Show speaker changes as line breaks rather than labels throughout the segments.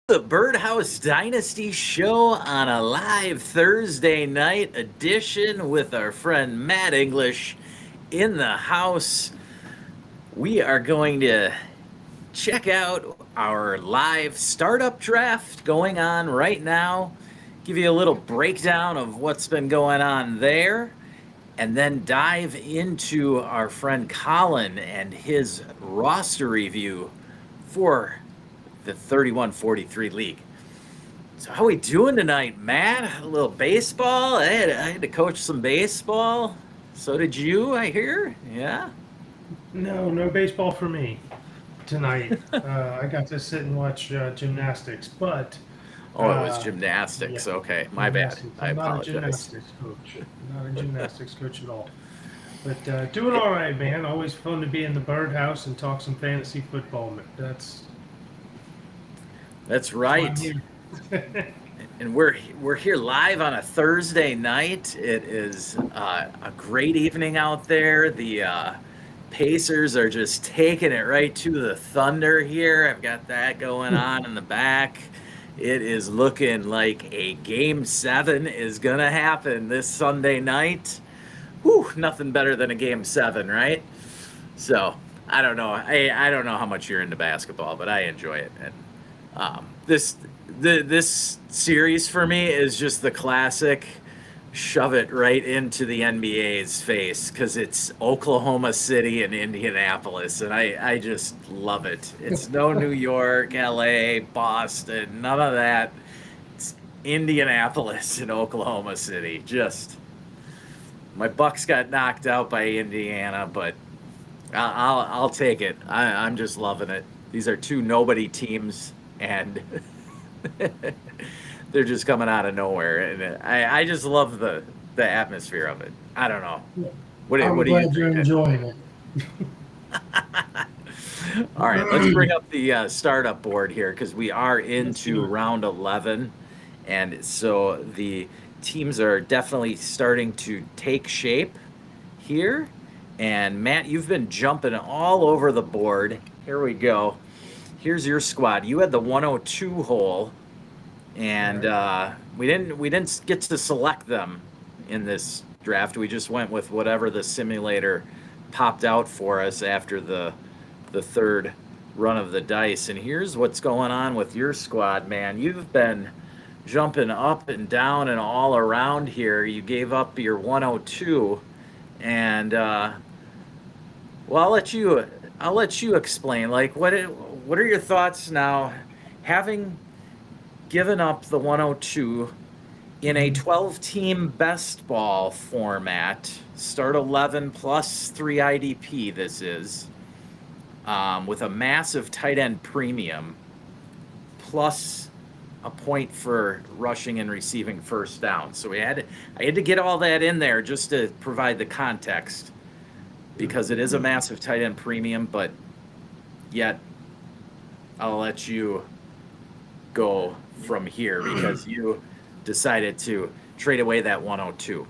The Birdhouse Dynasty Show on a live Thursday night edition with our friend Matt English in the house. We are going to check out our live startup draft going on right now, give you a little breakdown of what's been going on there, and then dive into our friend Colin and his roster review for the 31-43 league. So how we doing tonight, Matt? A little baseball? I had to coach some baseball. So did you, I hear? Yeah?
No baseball for me tonight. I got to sit and watch gymnastics, but
Oh, it was
yeah,
gymnastics. Okay, my bad.
gymnastics.
I
I'm not a
apologize.
gymnastics coach. Not a gymnastics coach at all. But doing all right, man. Always fun to be in the birdhouse and talk some fantasy football.
That's
That's why I'm
right.
here.
And we're here live on a Thursday night. It is a great evening out there. The Pacers are just taking it right to the Thunder here. I've got that going on in the back. It is looking like a game 7 is gonna happen this Sunday night. Whew, nothing better than a game 7, right? So I don't know. I don't know how much you're into basketball, but I enjoy it. And this this series for me is just the classic shove it right into the NBA's face because it's Oklahoma City and Indianapolis, and I just love it. It's no New York, LA, Boston, none of that. It's Indianapolis and Oklahoma City. Just my Bucks got knocked out by Indiana, but I'll take it. I'm just loving it. These are two nobody teams, and they're just coming out of nowhere, and I just love the atmosphere of it. I don't know. What
I'm
do you
glad you're
think?
enjoying it.
All right, let's bring up the startup board here because we are
Let's do
into
it.
round 11, and so the teams are definitely starting to take shape here. And Matt, you've been jumping all over the board. Here we go. Here's your squad. You had the 102 hole, and
Right.
we didn't get to select them in this draft. We just went with whatever the simulator popped out for us after the third run of the dice. And here's what's going on with your squad, man. You've been jumping up and down and all around here. You gave up your 102, and well, I'll let you explain. Like, what are your thoughts now, having given up the 102 in a
Mhm.
12-team best ball format, start 11 plus 3 IDP, this is, with a massive tight end premium, plus a point for rushing and receiving first down. So I had to get all that in there just to provide the context because it is a massive tight end premium, but yet I'll let you go from here because you decided to trade away that 102.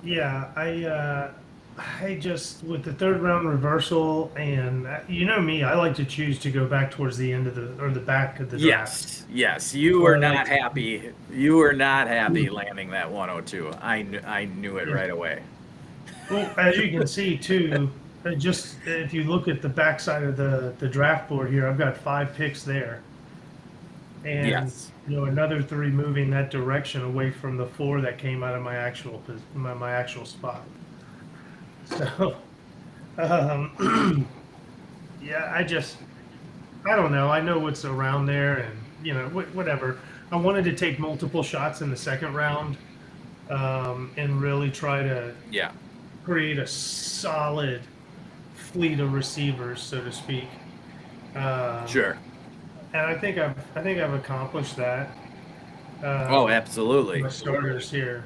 Yeah, I just with the third round reversal, and you know me, I like to choose to go back towards the end of the or the back of the draft.
Yes, yes,
That's
you
where
were
I like
not
to.
happy. You were not happy landing that 102. I knew it
Yeah.
right away.
Well, as you can see too, just if you look at the backside of the draft board here, I've got 5 picks there, and
Yes.
another 3 moving that direction away from the 4 that came out of my actual spot. So, yeah, I don't know. I know what's around there, and whatever. I wanted to take multiple shots in the second round, and really try to
Yeah.
create a solid fleet of receivers, so to speak. Um,
Sure.
and I think I've accomplished that.
Oh,
My
absolutely.
starters here,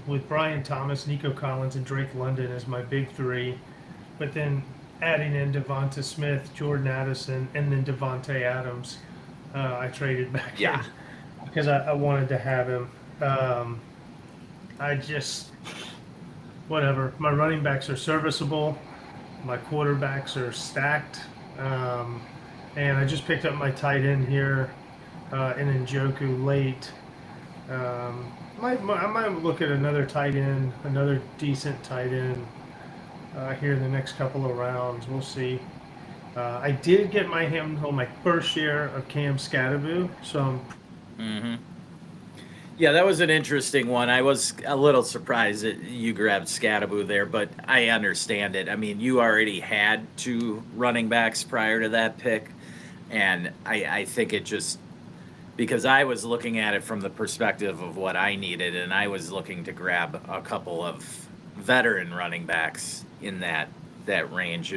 with Brian Thomas, Nico Collins, and Drake London as my big 3, but then adding in Devonta Smith, Jordan Addison, and then Devontae Adams. I traded back
Yeah.
in because I wanted to have him. Um, I just whatever. My running backs are serviceable. My quarterbacks are stacked. Um, And I just picked up my tight end here in Njoku late. I might look at another tight end, another decent tight end here in the next couple of rounds. We'll see. I did get my hands on my first share of Cam Scatterbu, so
Mm-hmm. Yeah, that was an interesting one. I was a little surprised that you grabbed Scattaboo there, but I understand it. I mean, you already had two running backs prior to that pick, and I think it just because I was looking at it from the perspective of what I needed, and I was looking to grab a couple of veteran running backs in that range.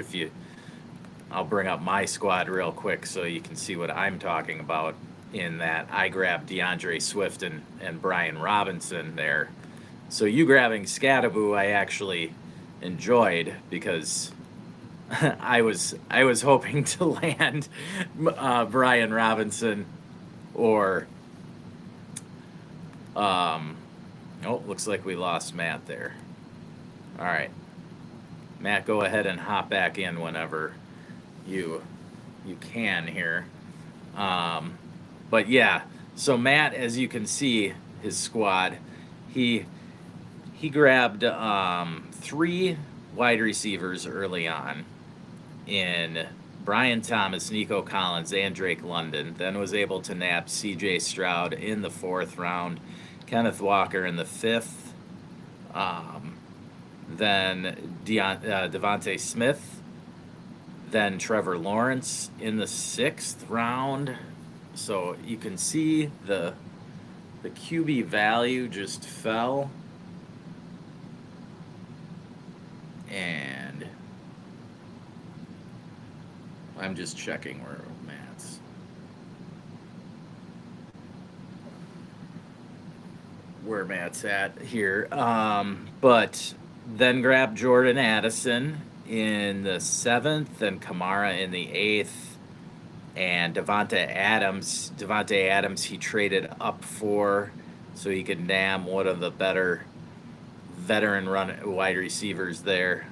I'll bring up my squad real quick so you can see what I'm talking about. In that, I grabbed DeAndre Swift and Brian Robinson there. So you grabbing Scattaboo, I actually enjoyed because I was hoping to land Brian Robinson or looks like we lost Matt there. All right, Matt, go ahead and hop back in whenever you can here. But yeah, so Matt, as you can see, his squad, he grabbed 3 wide receivers early on in Brian Thomas, Nico Collins, and Drake London. Then was able to nab C.J. Stroud in the 4th round, Kenneth Walker in the 5th, then Devontae Smith, then Trevor Lawrence in the 6th round. So you can see the QB value just fell. And I'm just checking where Matt's at here. But then grab Jordan Addison in the 7th and Kamara in the 8th. And Devontae Adams, he traded up for so he could nab one of the better veteran wide receivers there.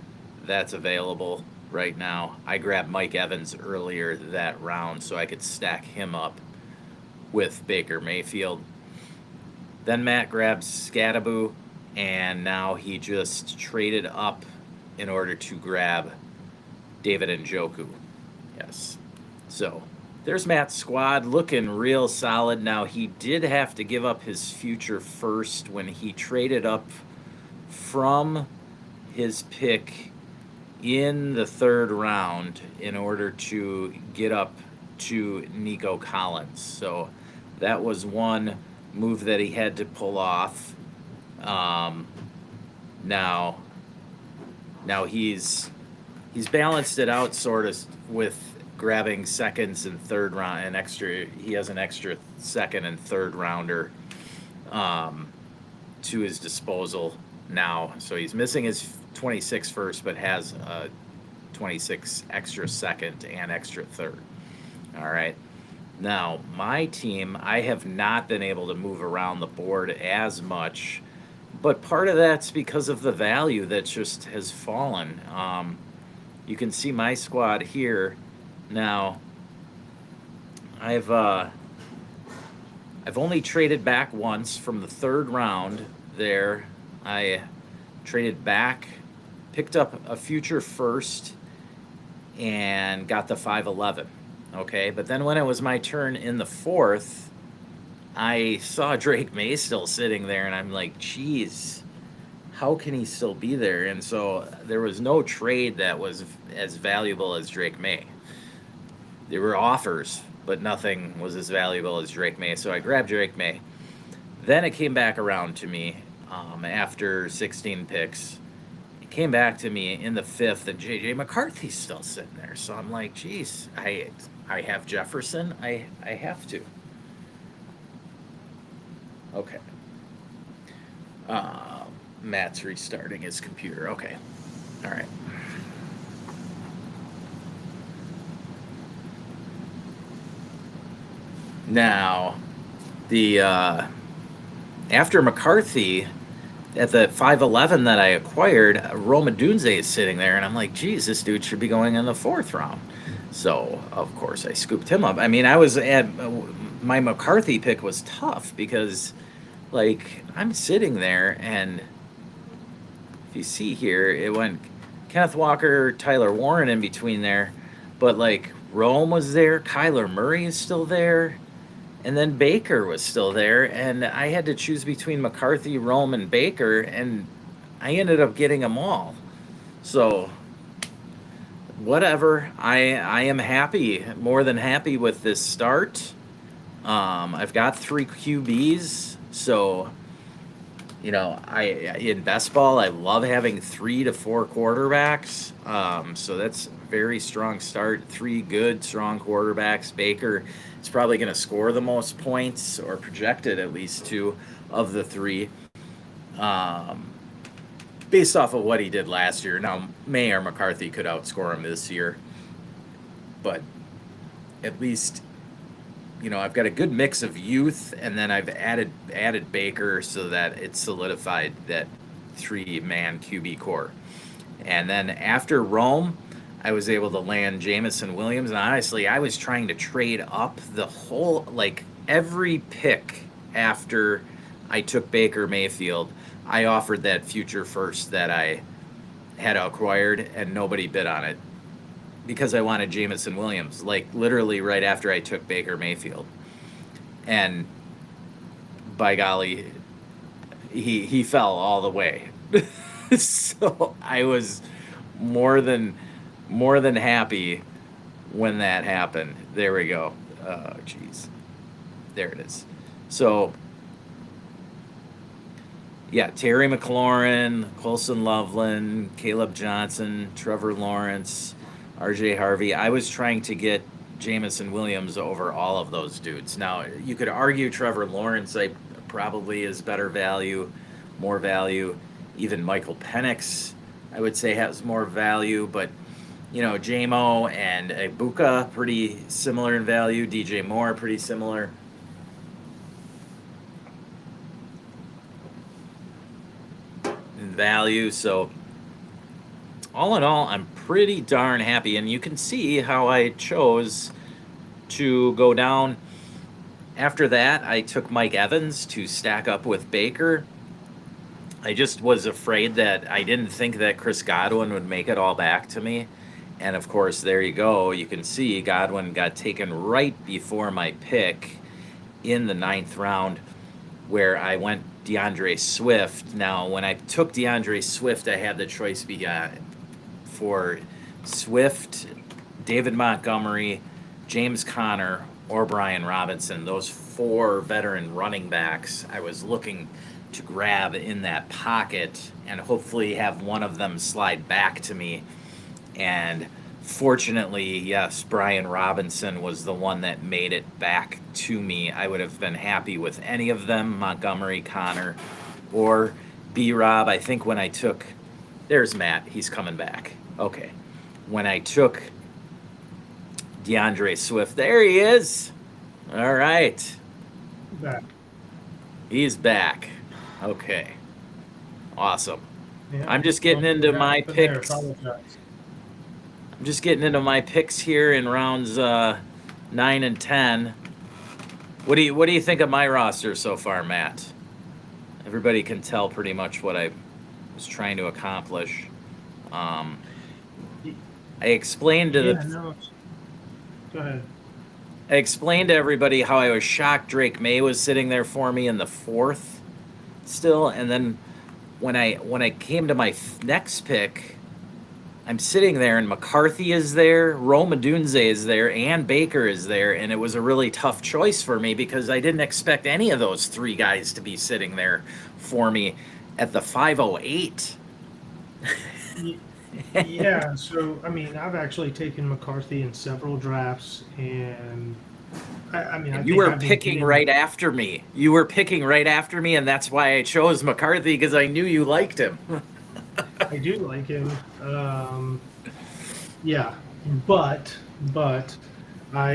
That's available right now. I grabbed Mike Evans earlier that round so I could stack him up with Baker Mayfield. Then Matt grabs Scattaboo, and now he just traded up in order to grab David Njoku. Yes. So there's Matt's squad looking real solid. Now, he did have to give up his future first when he traded up from his pick in the 3rd round in order to get up to Nico Collins. So that was one move that he had to pull off. Now he's balanced it out sort of with grabbing seconds and 3rd round he has an extra 2nd and 3rd rounder to his disposal now. So he's missing his 26 first, but has a 26 extra 2nd and extra 3rd. All right. Now, my team, I have not been able to move around the board as much, but part of that's because of the value that just has fallen. You can see my squad here. Now, I've only traded back once from the 3rd round there. I traded back, picked up a future first, and got the 511. Okay, but then when it was my turn in the 4th, I saw Drake May still sitting there, and I'm like, geez, how can he still be there? And so there was no trade that was as valuable as Drake May. There were offers, but nothing was as valuable as Drake May. So I grabbed Drake May. Then it came back around to me after 16 picks. It came back to me in the 5th, and J.J. McCarthy's still sitting there. So I'm like, geez, I have Jefferson. I have to. Okay. Matt's restarting his computer. Okay. All right. Now, after McCarthy, at the 511 that I acquired, Roma Dunze is sitting there, and I'm like, geez, this dude should be going in the 4th round. So, of course, I scooped him up. I mean, I was at my McCarthy pick was tough because, like, I'm sitting there, and if you see here, it went Kenneth Walker, Tyler Warren in between there, but like Rome was there, Kyler Murray is still there, and then Baker was still there, and I had to choose between McCarthy, Rome, and Baker, and I ended up getting them all. So whatever. I am happy, more than happy with this start. I've got 3 QBs, so I in best ball I love having 3 to 4 quarterbacks. So that's a very strong start. 3 good, strong quarterbacks. Baker is probably going to score the most points, or projected at least 2 of the 3. Um, Based off of what he did last year. Now, May or McCarthy could outscore him this year, but at least I've got a good mix of youth, and then I've added Baker so that it solidified that 3-man QB core. And then after Rome, I was able to land Jamison Williams, and honestly, I was trying to trade up the whole, like every pick after I took Baker Mayfield. I offered that future first that I had acquired, and nobody bid on it because I wanted Jamison Williams, like literally right after I took Baker Mayfield. And by golly, he fell all the way. So I was more than happy when that happened. There we go. Oh, jeez. There it is. So yeah, Terry McLaurin, Colson Loveland, Caleb Johnson, Trevor Lawrence, RJ Harvey. I was trying to get Jamison Williams over all of those dudes. Now, you could argue Trevor Lawrence probably is better value, more value. Even Michael Penix, I would say, has more value. But, J-Mo and Ibuka, pretty similar in value. DJ Moore, pretty similar. Value. So all in all, I'm pretty darn happy, and you can see how I chose to go down. After that, I took Mike Evans to stack up with Baker. I just was afraid that I didn't think that Chris Godwin would make it all back to me. And of course, there you go. You can see Godwin got taken right before my pick in the 9th round, where I went DeAndre Swift. Now, when I took DeAndre Swift, I had the choice for Swift, David Montgomery, James Conner, or Brian Robinson. Those 4 veteran running backs I was looking to grab in that pocket and hopefully have one of them slide back to me. And fortunately, yes, Brian Robinson was the one that made it back to me. I would have been happy with any of them, Montgomery, Connor, or B-Rob. I think when I took, there's Matt, he's coming back. Okay. When I took DeAndre Swift, there he is. All right.
Back.
He's back. Okay. Awesome.
Yeah.
I'm just getting into my picks. I'm just getting into my picks here in rounds 9 and 10. What do you think of my roster so far, Matt? Everybody can tell pretty much what I was trying to accomplish. I explained to
Go ahead.
I explained to everybody how I was shocked Drake May was sitting there for me in the 4th still, and then when I came to my next pick, I'm sitting there and McCarthy is there, Rome Odunze is there, and Baker is there, and it was a really tough choice for me because I didn't expect any of those 3 guys to be sitting there for me at the 508.
Yeah, so I mean, I've actually taken McCarthy in several drafts, and I
you were picking right after me. You were picking right after me, and that's why I chose McCarthy, because I knew you liked him.
I do like him. Yeah, but I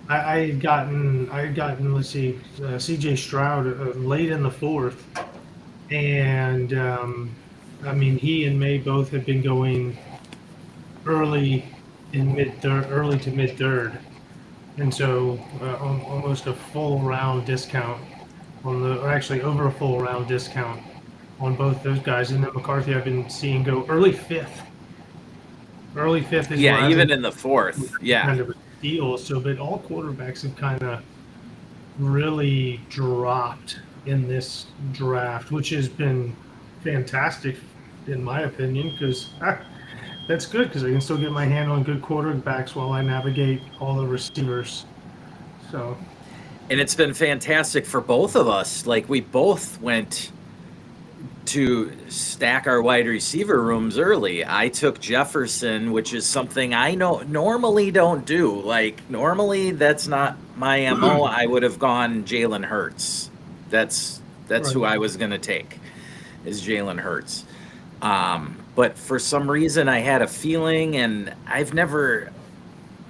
had gotten let's see, C.J. Stroud late in the 4th, and I mean, he and May both have been going early in mid third, early to mid third, and so almost a full round discount on the, or actually over a full round discount on both those guys. And then McCarthy, I've been seeing go early fifth. Early fifth is
Yeah,
where I've
even
been
in the fourth. Yeah.
kind of a deal. So, but all quarterbacks have kind of really dropped in this draft, which has been fantastic in my opinion, because that's good because I can still get my hand on good quarterbacks while I navigate all the receivers. So,
And it's been fantastic for both of us. Like, we both went to stack our wide receiver rooms early. I took Jefferson, which is something I know normally don't do. Like, normally that's not my MO. I would have gone Jalen Hurts. That's who
right.
I was going to take, is Jalen Hurts. But for some reason I had a feeling, and I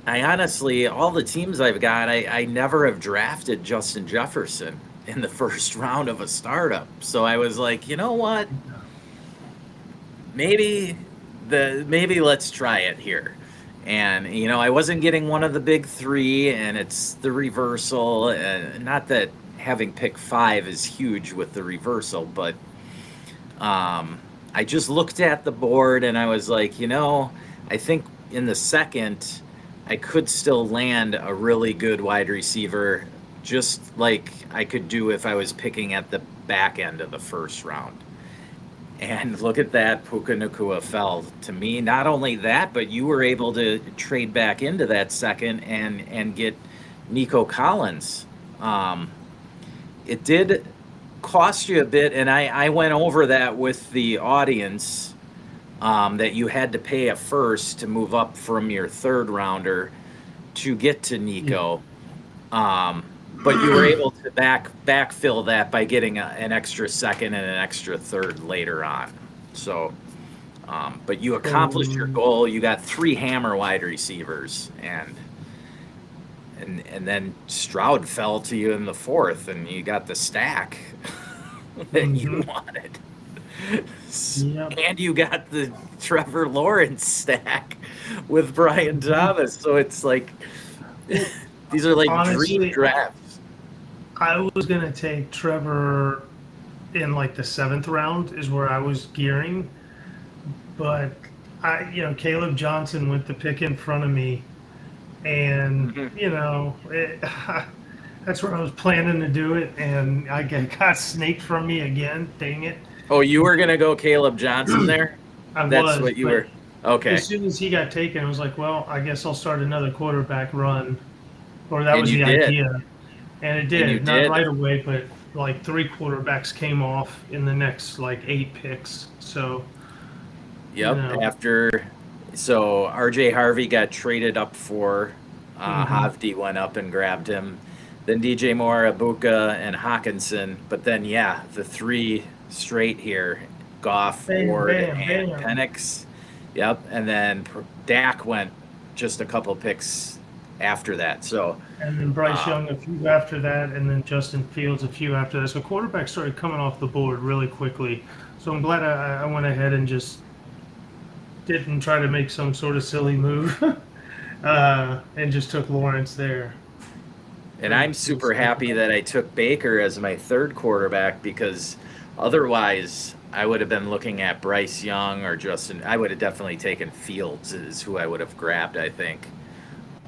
honestly, all the teams I've got, I never have drafted Justin Jefferson in the first round of a startup. So I was like, you know what? Maybe let's try it here. And I wasn't getting one of the big three, and it's the reversal. Not that having pick 5 is huge with the reversal, but I just looked at the board and I was like, I think in the second I could still land a really good wide receiver, just like I could do if I was picking at the back end of the first round. And look at that, Puka Nacua fell to me. Not only that, but you were able to trade back into that second and get Nico Collins. It did cost you a bit, and I went over that with the audience, that you had to pay a first to move up from your third rounder to get to Nico. But you were able to backfill that by getting an extra second and an extra third later on. So, but you accomplished your goal. You got 3 hammer wide receivers, and then Stroud fell to you in the fourth, and you got the stack that you wanted. Yep. And you got the Trevor Lawrence stack with Brian Thomas. So it's like, these are like honestly, dream drafts.
I was going to take Trevor in like the 7th round is where I was gearing. But Caleb Johnson went the pick in front of me. And, that's where I was planning to do it. And I got snaked from me again. Dang it.
Oh, you were going to go Caleb Johnson there? That's what you were. Okay.
As soon as he got taken, I was like, well, I guess I'll start another quarterback run. Or that was the idea. And it did. Not right away, but like 3 quarterbacks came off in the next like 8 picks. So.
Yep. So RJ Harvey got traded up for. Havdi went up and grabbed him. Then DJ Moore, Abuka, and Hawkinson. But then, the 3 straight here, Goff, Ward, and Penix. Yep. And then Dak went just a couple picks after that. So.
And then Bryce Young a few after that, and then Justin Fields a few after that. So quarterbacks started coming off the board really quickly. So I'm glad I went ahead and just didn't try to make some sort of silly move and just took Lawrence there.
And I'm super happy that I took Baker as my 3rd quarterback, because otherwise I would have been looking at Bryce Young or Justin. I would have definitely taken Fields is who I would have grabbed, I think.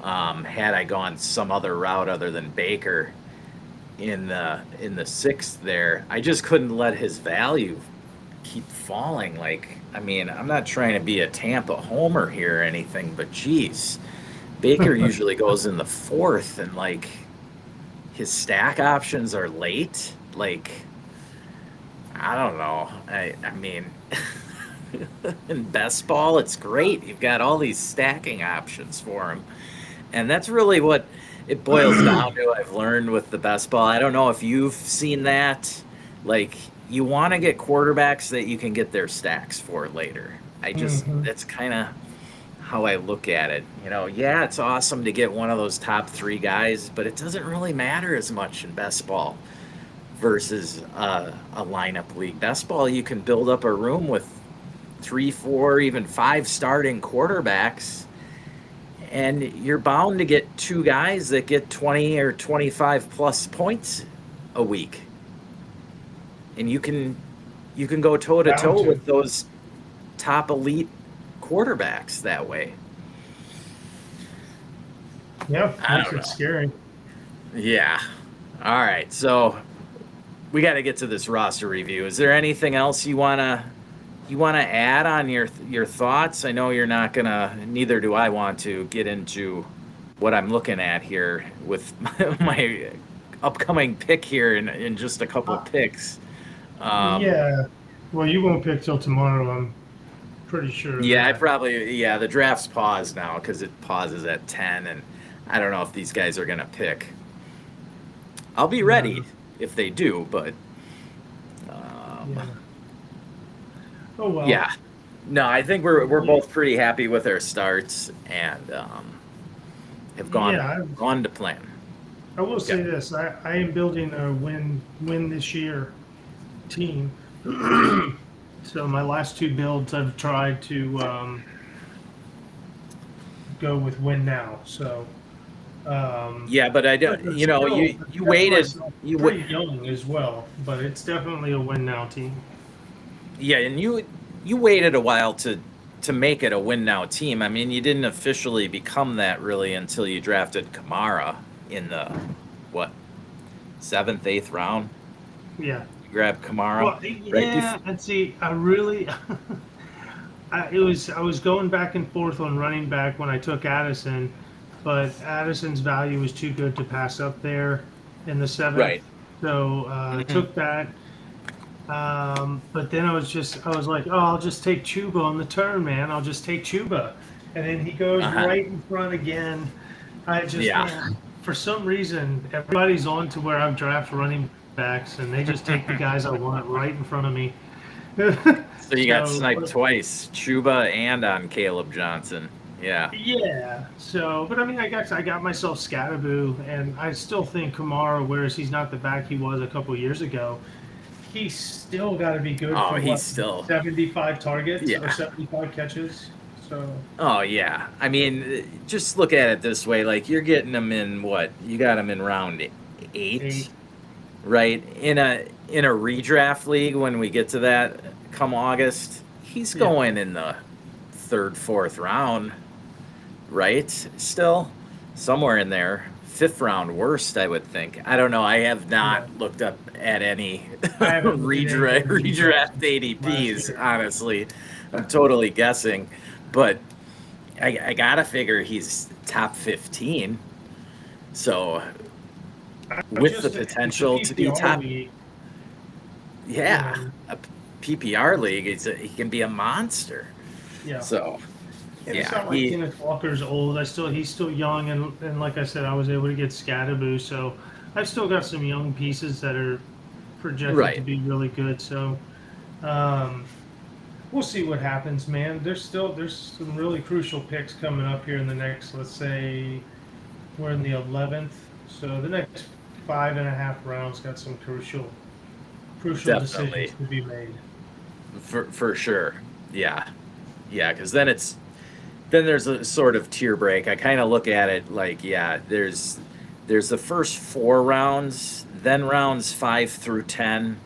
Had I gone some other route other than Baker in the 6th there, I just couldn't let his value keep falling. Like, I mean, I'm not trying to be a Tampa homer here or anything, but geez, Baker usually goes in the 4th, and like his stack options are late. Like, I don't know. I mean, in best ball, it's great. You've got all these stacking options for him. And that's really what it boils down to, I've learned with the best ball. I don't know if you've seen that. Like, you want to get quarterbacks that you can get their stacks for later. That's kind of how I look at it. It's awesome to get one of those top 3 guys, but it doesn't really matter as much in best ball versus a lineup league. Best ball, you can build up a room with 3, 4, even 5 starting quarterbacks. and you're bound to get two guys that get 20 or 25 plus points a week. And you can go toe to
Bound
toe
to.
with those top elite quarterbacks that way.
Yeah,
I
makes
don't
it
know.
scary.
Yeah. All right. So we got to get to this roster review. Is there anything else you wanna add on your thoughts? I know you're not gonna. Neither do I want to get into what I'm looking at here with my upcoming pick here in just a couple
Uh,
picks. Um,
yeah. Well, you won't pick till tomorrow. I'm pretty sure of
yeah, I
that.
probably the draft's paused now because it pauses at 10, and I don't know if these guys are gonna pick. I'll be ready
No.
if they do, but um,
Yeah. Oh well.
yeah, no, I think we're
Yeah.
both pretty happy with our starts and have gone
Yeah.
gone to plan.
I will
Yeah.
say this: I am building a win this year team. So my last two builds, I've tried to go with win now. So,
Yeah, but I don't.
but
You know,
still,
you
kept
waited.
myself
You
pretty young as well. But it's definitely a win now team.
Yeah, and you waited a while to make it a win now team. I mean, you didn't officially become that really until you drafted Kamara in the what seventh, eighth round.
Yeah.
You grabbed Kamara
Well,
right
yeah,
before.
and see, I really, I was going back and forth on running back when I took Addison, but Addison's value was too good to pass up there in the seventh,
Right.
so I
Hmm.
took that. But then I was like, oh, I'll just take Chuba on the turn, man. I'll just take Chuba, and then he goes
Uh-huh.
right in front again. I just,
Yeah.
man, for some reason, everybody's on to where I've drafted running backs, and they just take the guys I want right in front of me.
So you got
So,
sniped
but
twice, Chuba and on Caleb Johnson. Yeah.
yeah. So, but I mean, I got myself Scatterboo, and I still think Kamara, whereas he's not the back he was a couple years ago, he's still got to be good
Oh,
for
he's
what
still.
75 targets or
Yeah.
75 catches. So,
Oh yeah. I mean, just look at it this way. Like you're getting them in what? You got them in round
eight.
eight, right? In a redraft league when we get to that come August, he's
Yeah.
going in the third, fourth round, right? Still somewhere in there. Fifth round worst, I would think. I don't know. I have
Yeah.
not looked up at any
I haven't looked at
redraft,
anything he
redraft
drafted last
ADPs.
year.
Honestly, I'm totally guessing, but I gotta figure he's top 15. So with the
Just it's a
potential to be
PPR
top,
league, you
yeah,
know.
a PPR league, he can be a monster.
Yeah.
So
And it's
yeah,
not like Kenneth Walker's old. He's still young, and like I said, I was able to get Scatterboo, so I've still got some young pieces that are projected to
right.
be really good. So um, we'll see what happens, man. There's some really crucial picks coming up here in the next. Let's say we're in the 11th, so the next 5.5 rounds got some crucial decisions
Definitely,
to be made.
for sure. Yeah, yeah, because then there's a sort of tier break. I kind of look at it like, yeah, there's the first four rounds, then rounds 5 through 10,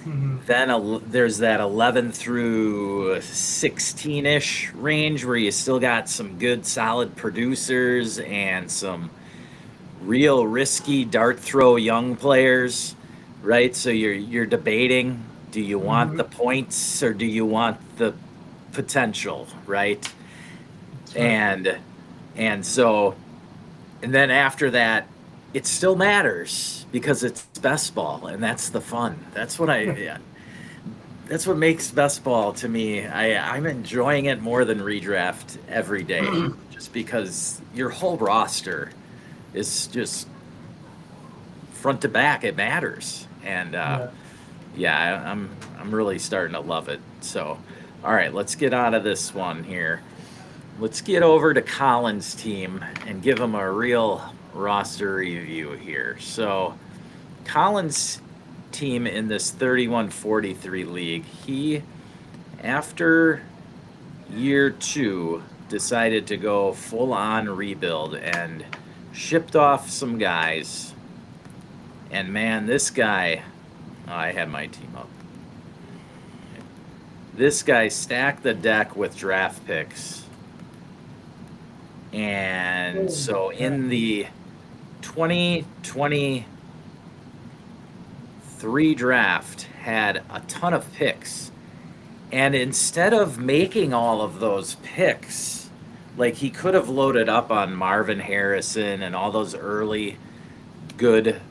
Hmm.
then there's that 11 through 16 ish range where you still got some good solid producers and some real risky dart throw young players, right? So you're debating, do you want
Hmm.
the points or do you want the potential, right?
That's right.
And so and then after that it still matters because it's best ball and that's the fun. That's what I yeah, that's what makes best ball to me. I'm enjoying it more than redraft every day just because your whole roster is just front to back. It matters, and
Yeah.
yeah, I'm really starting to love it. So, all right, let's get out of this one here. Let's get over to Colin's team and give him a real roster review here. So, Colin's team in this 31-43 league, he after year two decided to go full on rebuild and shipped off some guys. And man, this guy, oh, I had my team up. This guy stacked the deck with draft picks. And so in the 2023 draft had a ton of picks. And instead of making all of those picks, like he could have loaded up on Marvin Harrison and all those early good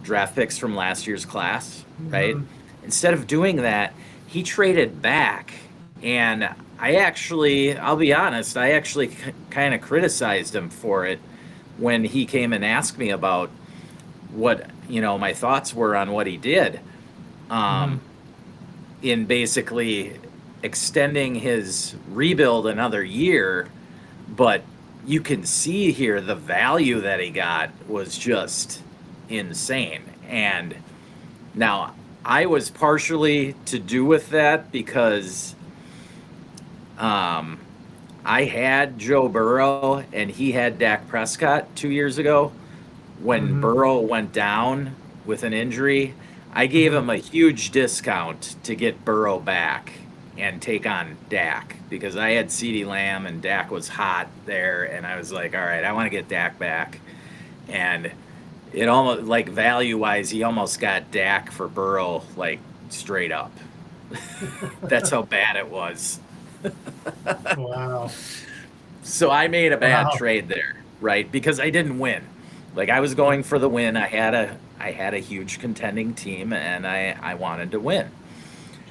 draft picks from last year's class, right? Instead of doing that, he traded back. And I'll be honest, I actually kind of criticized him for it when he came and asked me about what, my thoughts were on what he did. In basically extending his rebuild another year, but you can see here the value that he got was just insane. And now I was partially to do with that because I had Joe Burrow and he had Dak Prescott 2 years ago. When Burrow went down with an injury, I gave him a huge discount to get Burrow back and take on Dak because I had CeeDee Lamb and Dak was hot there, and I was like, all right, I want to get Dak back. And it almost, like, value-wise, he almost got Dak for Burrow, like, straight up. That's how bad it was.
Wow.
So I made a bad trade there, right? Because I didn't win. Like, I was going for the win. I had a huge contending team, and I wanted to win.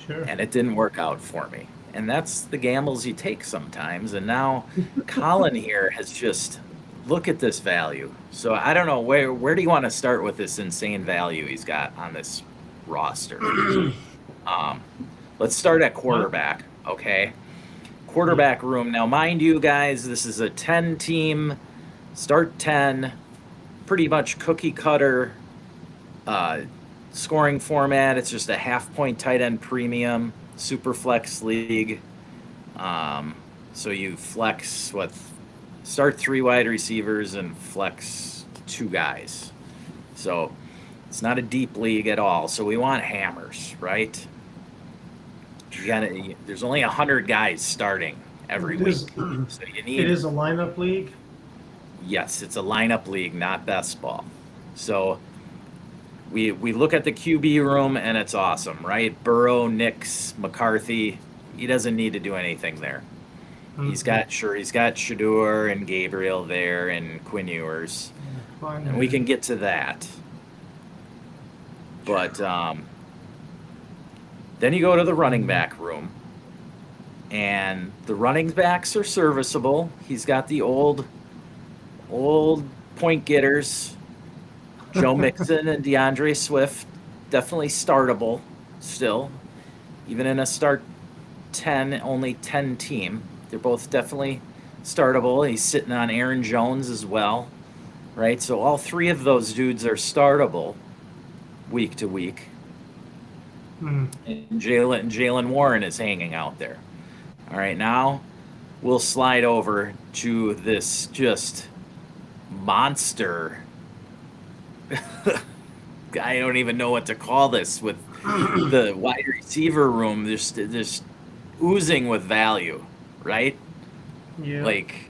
Sure.
And it didn't work out for me. And that's the gambles you take sometimes. And now Colin here has just, look at this value. So I don't know, where do you want to start with this insane value he's got on this roster? Let's start at quarterback, okay? Quarterback room. Now, mind you guys, this is a 10-team, start 10, pretty much cookie cutter scoring format. It's just a half-point tight end premium, super flex league. So you flex start 3 wide receivers and flex 2 guys. So it's not a deep league at all. So we want hammers, right? There's only 100 guys starting every week. So you need.
It is a lineup league?
Yes, it's a lineup league, not best ball. So we look at the QB room and it's awesome, right? Burrow, Nix, McCarthy. He doesn't need to do anything there. He's got Shador and Gabriel there and Quinn Ewers. And we can get to that. But then you go to the running back room. And the running backs are serviceable. He's got the old point getters. Joe Mixon and DeAndre Swift, definitely startable still. Even in a start 10, only 10 team. They're both definitely startable. He's sitting on Aaron Jones as well, right? So all 3 of those dudes are startable week to week. And Jalen Warren is hanging out there. All right, now we'll slide over to this just monster. I don't even know what to call this with the wide receiver room. There's oozing with value, right?
Yeah.
Like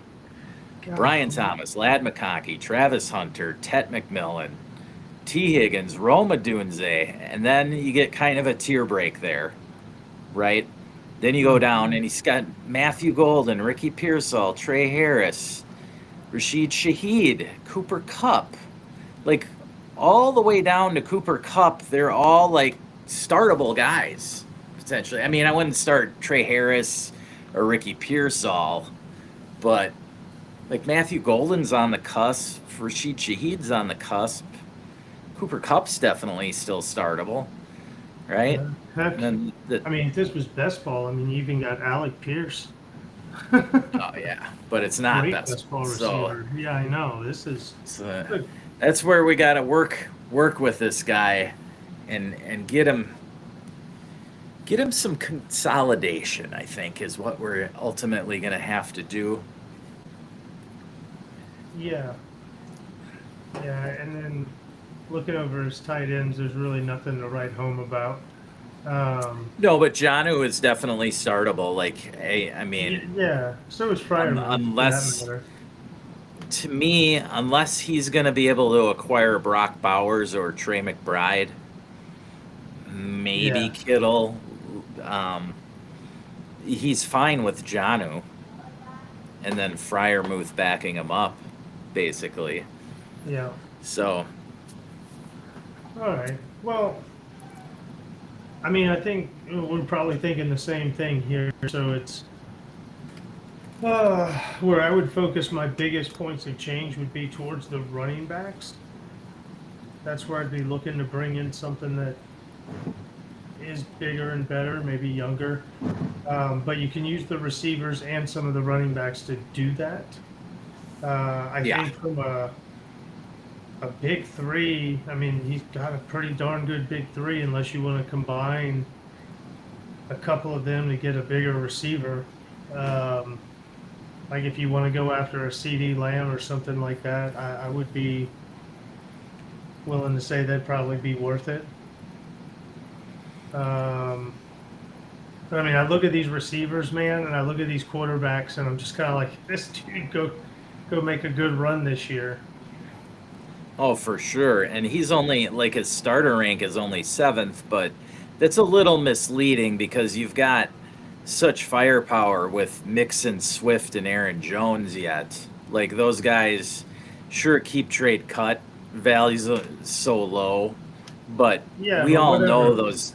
Brian Thomas, Ladd McConkey, Travis Hunter, Tet McMillan, T. Higgins, Roma Dunze, and then you get kind of a tier break there, right? Then you go down and he's got Matthew Golden, Ricky Pearsall, Trey Harris, Rashid Shaheed, Cooper Kupp. Like, all the way down to Cooper Kupp, they're all, like, startable guys, potentially. I mean, I wouldn't start Trey Harris or Ricky Pearsall, but, like, Matthew Golden's on the cusp, Rashid Shaheed's on the cusp, Cooper Kupp's definitely still startable, right?
Heck,
And
I mean, if this was best ball, I mean, you even got Alec Pierce.
oh, yeah, but it's not
Great
best
ball
so,
receiver. Yeah, I know. This is good.
That's where we got to work with this guy and get him some consolidation, I think, is what we're ultimately going to have to do.
Yeah, yeah, and then looking over his tight ends, there's really nothing to write home about. Um,
No, but Janu is definitely startable. Like, I mean,
yeah, so is Fryermuth for that
unless
matter.
to me, unless he's going to be able to acquire Brock Bowers or Trey McBride, maybe
Yeah,
Kittle. Um, he's fine with Janu, and then Fryermuth backing him up, basically.
yeah.
So,
All right. Well, I mean, I think we're probably thinking the same thing here. So it's where I would focus my biggest points of change would be towards the running backs. That's where I'd be looking to bring in something that is bigger and better, maybe younger. But you can use the receivers and some of the running backs to do that. I
yeah.
think from a big three, I mean, he's got a pretty darn good big three, unless you want to combine a couple of them to get a bigger receiver. Um, like if you want to go after a CD Lamb or something like that, I would be willing to say that'd probably be worth it. Um, but I mean, I look at these receivers, man, and I look at these quarterbacks, and I'm just kind of like, this dude go make a good run this year.
Oh, for sure. And he's only, like, his starter rank is only seventh, but that's a little misleading because you've got such firepower with Mixon, Swift, and Aaron Jones yet. Like, those guys sure keep trade cut values so low, but
Yeah,
we
but
all know
whatever.
those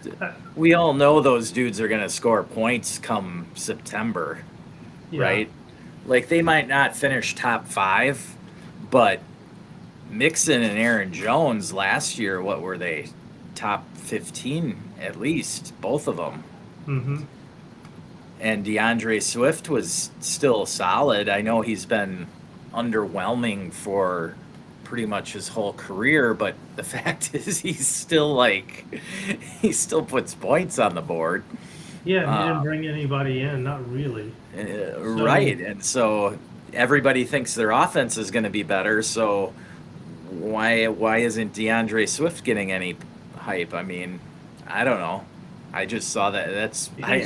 we all know those dudes are going to score points come September,
Yeah,
right? Like, they might not finish top 5, but Mixon and Aaron Jones last year, what were they? Top 15 at least, both of them.
mm-hmm.
And DeAndre Swift was still solid. I know he's been underwhelming for pretty much his whole career, but the fact is he still puts points on the board.
Yeah, and he didn't
Uh,
bring anybody in, not really.
right.
So
And so everybody thinks their offense is going to be better. So why isn't DeAndre Swift getting any hype? I mean, I don't know. I just saw that.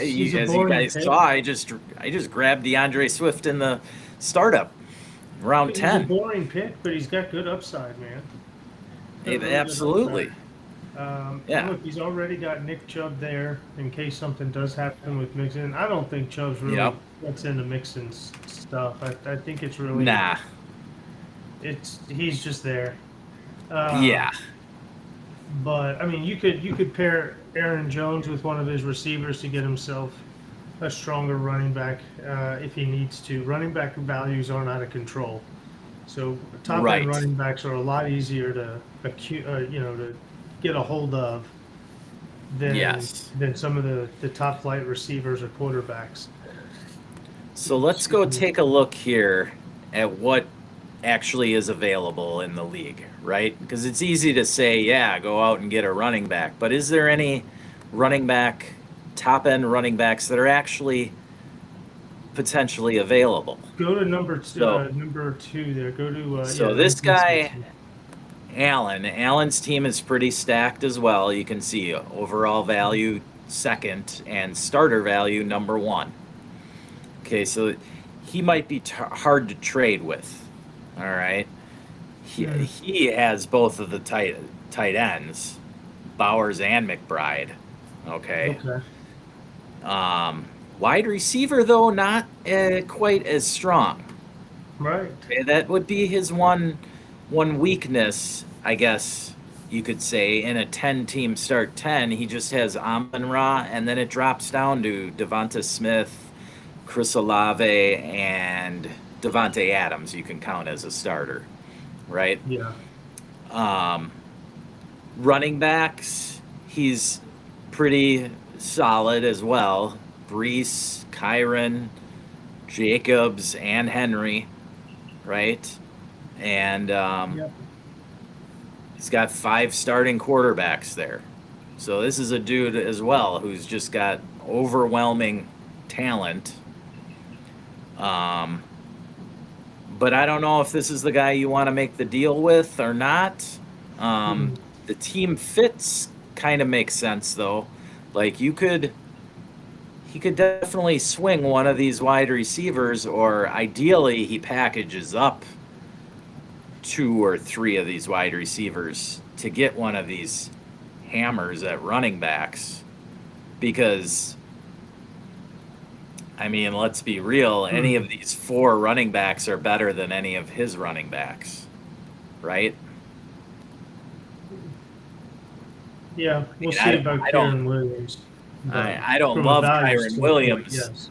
he's a
As you
boring
guys
pick.
saw, I just grabbed DeAndre Swift in the startup round
He's a
10.
boring pick, but he's got good upside, man. Got really good upside.
Absolutely.
And
Yeah.
look, he's already got Nick Chubb there in case something does happen with Mixon. I don't think Chubb's really
Yep.
gets into Mixon's stuff. I think it's really
Nah.
he's just there. Um,
Yeah.
but I mean, you could pair Aaron Jones with one of his receivers to get himself a stronger running back if he needs to. Running back values aren't out of control, so top end
Right.
running backs are a lot easier to to get a hold of than
Yes.
some of the top flight receivers or quarterbacks.
So let's go take a look here at what actually is available in the league, right? Because it's easy to say, yeah, go out and get a running back, but is there any running back, top end running backs that are actually potentially available?
Go to
So,
number two there. Go to
so
the
this guy,
inconsistency.
Allen's team is pretty stacked as well. You can see overall value second and starter value number 1. Okay, so he might be hard to trade with. All right.
Hmm.
He has both of the tight ends, Bowers and McBride. Okay.
Okay.
Wide receiver though, not quite as strong.
Right.
Okay, that would be his one weakness, I guess you could say. In a 10-team start 10, he just has Amon-Ra, and then it drops down to Devonta Smith, Chris Olave, and Devontae Adams. You can count as a starter, right?
Yeah.
Um, Running backs, he's pretty solid as well. Brees, Kyron, Jacobs, and Henry, right? And
Yep.
he's got 5 starting quarterbacks there. So this is a dude as well who's just got overwhelming talent. but I don't know if this is the guy you want to make the deal with or not.
Hmm.
The team fits kind of makes sense though. Like he could definitely swing one of these wide receivers, or ideally he packages up 2 or 3 of these wide receivers to get one of these hammers at running backs. Because I mean, let's be real, any
Hmm.
of these 4 running backs are better than any of his running backs, right?
Yeah,
I
we'll
mean,
see about Kieran Williams, but
I don't
from a
love
value
Kyron
standpoint,
Williams.
yes.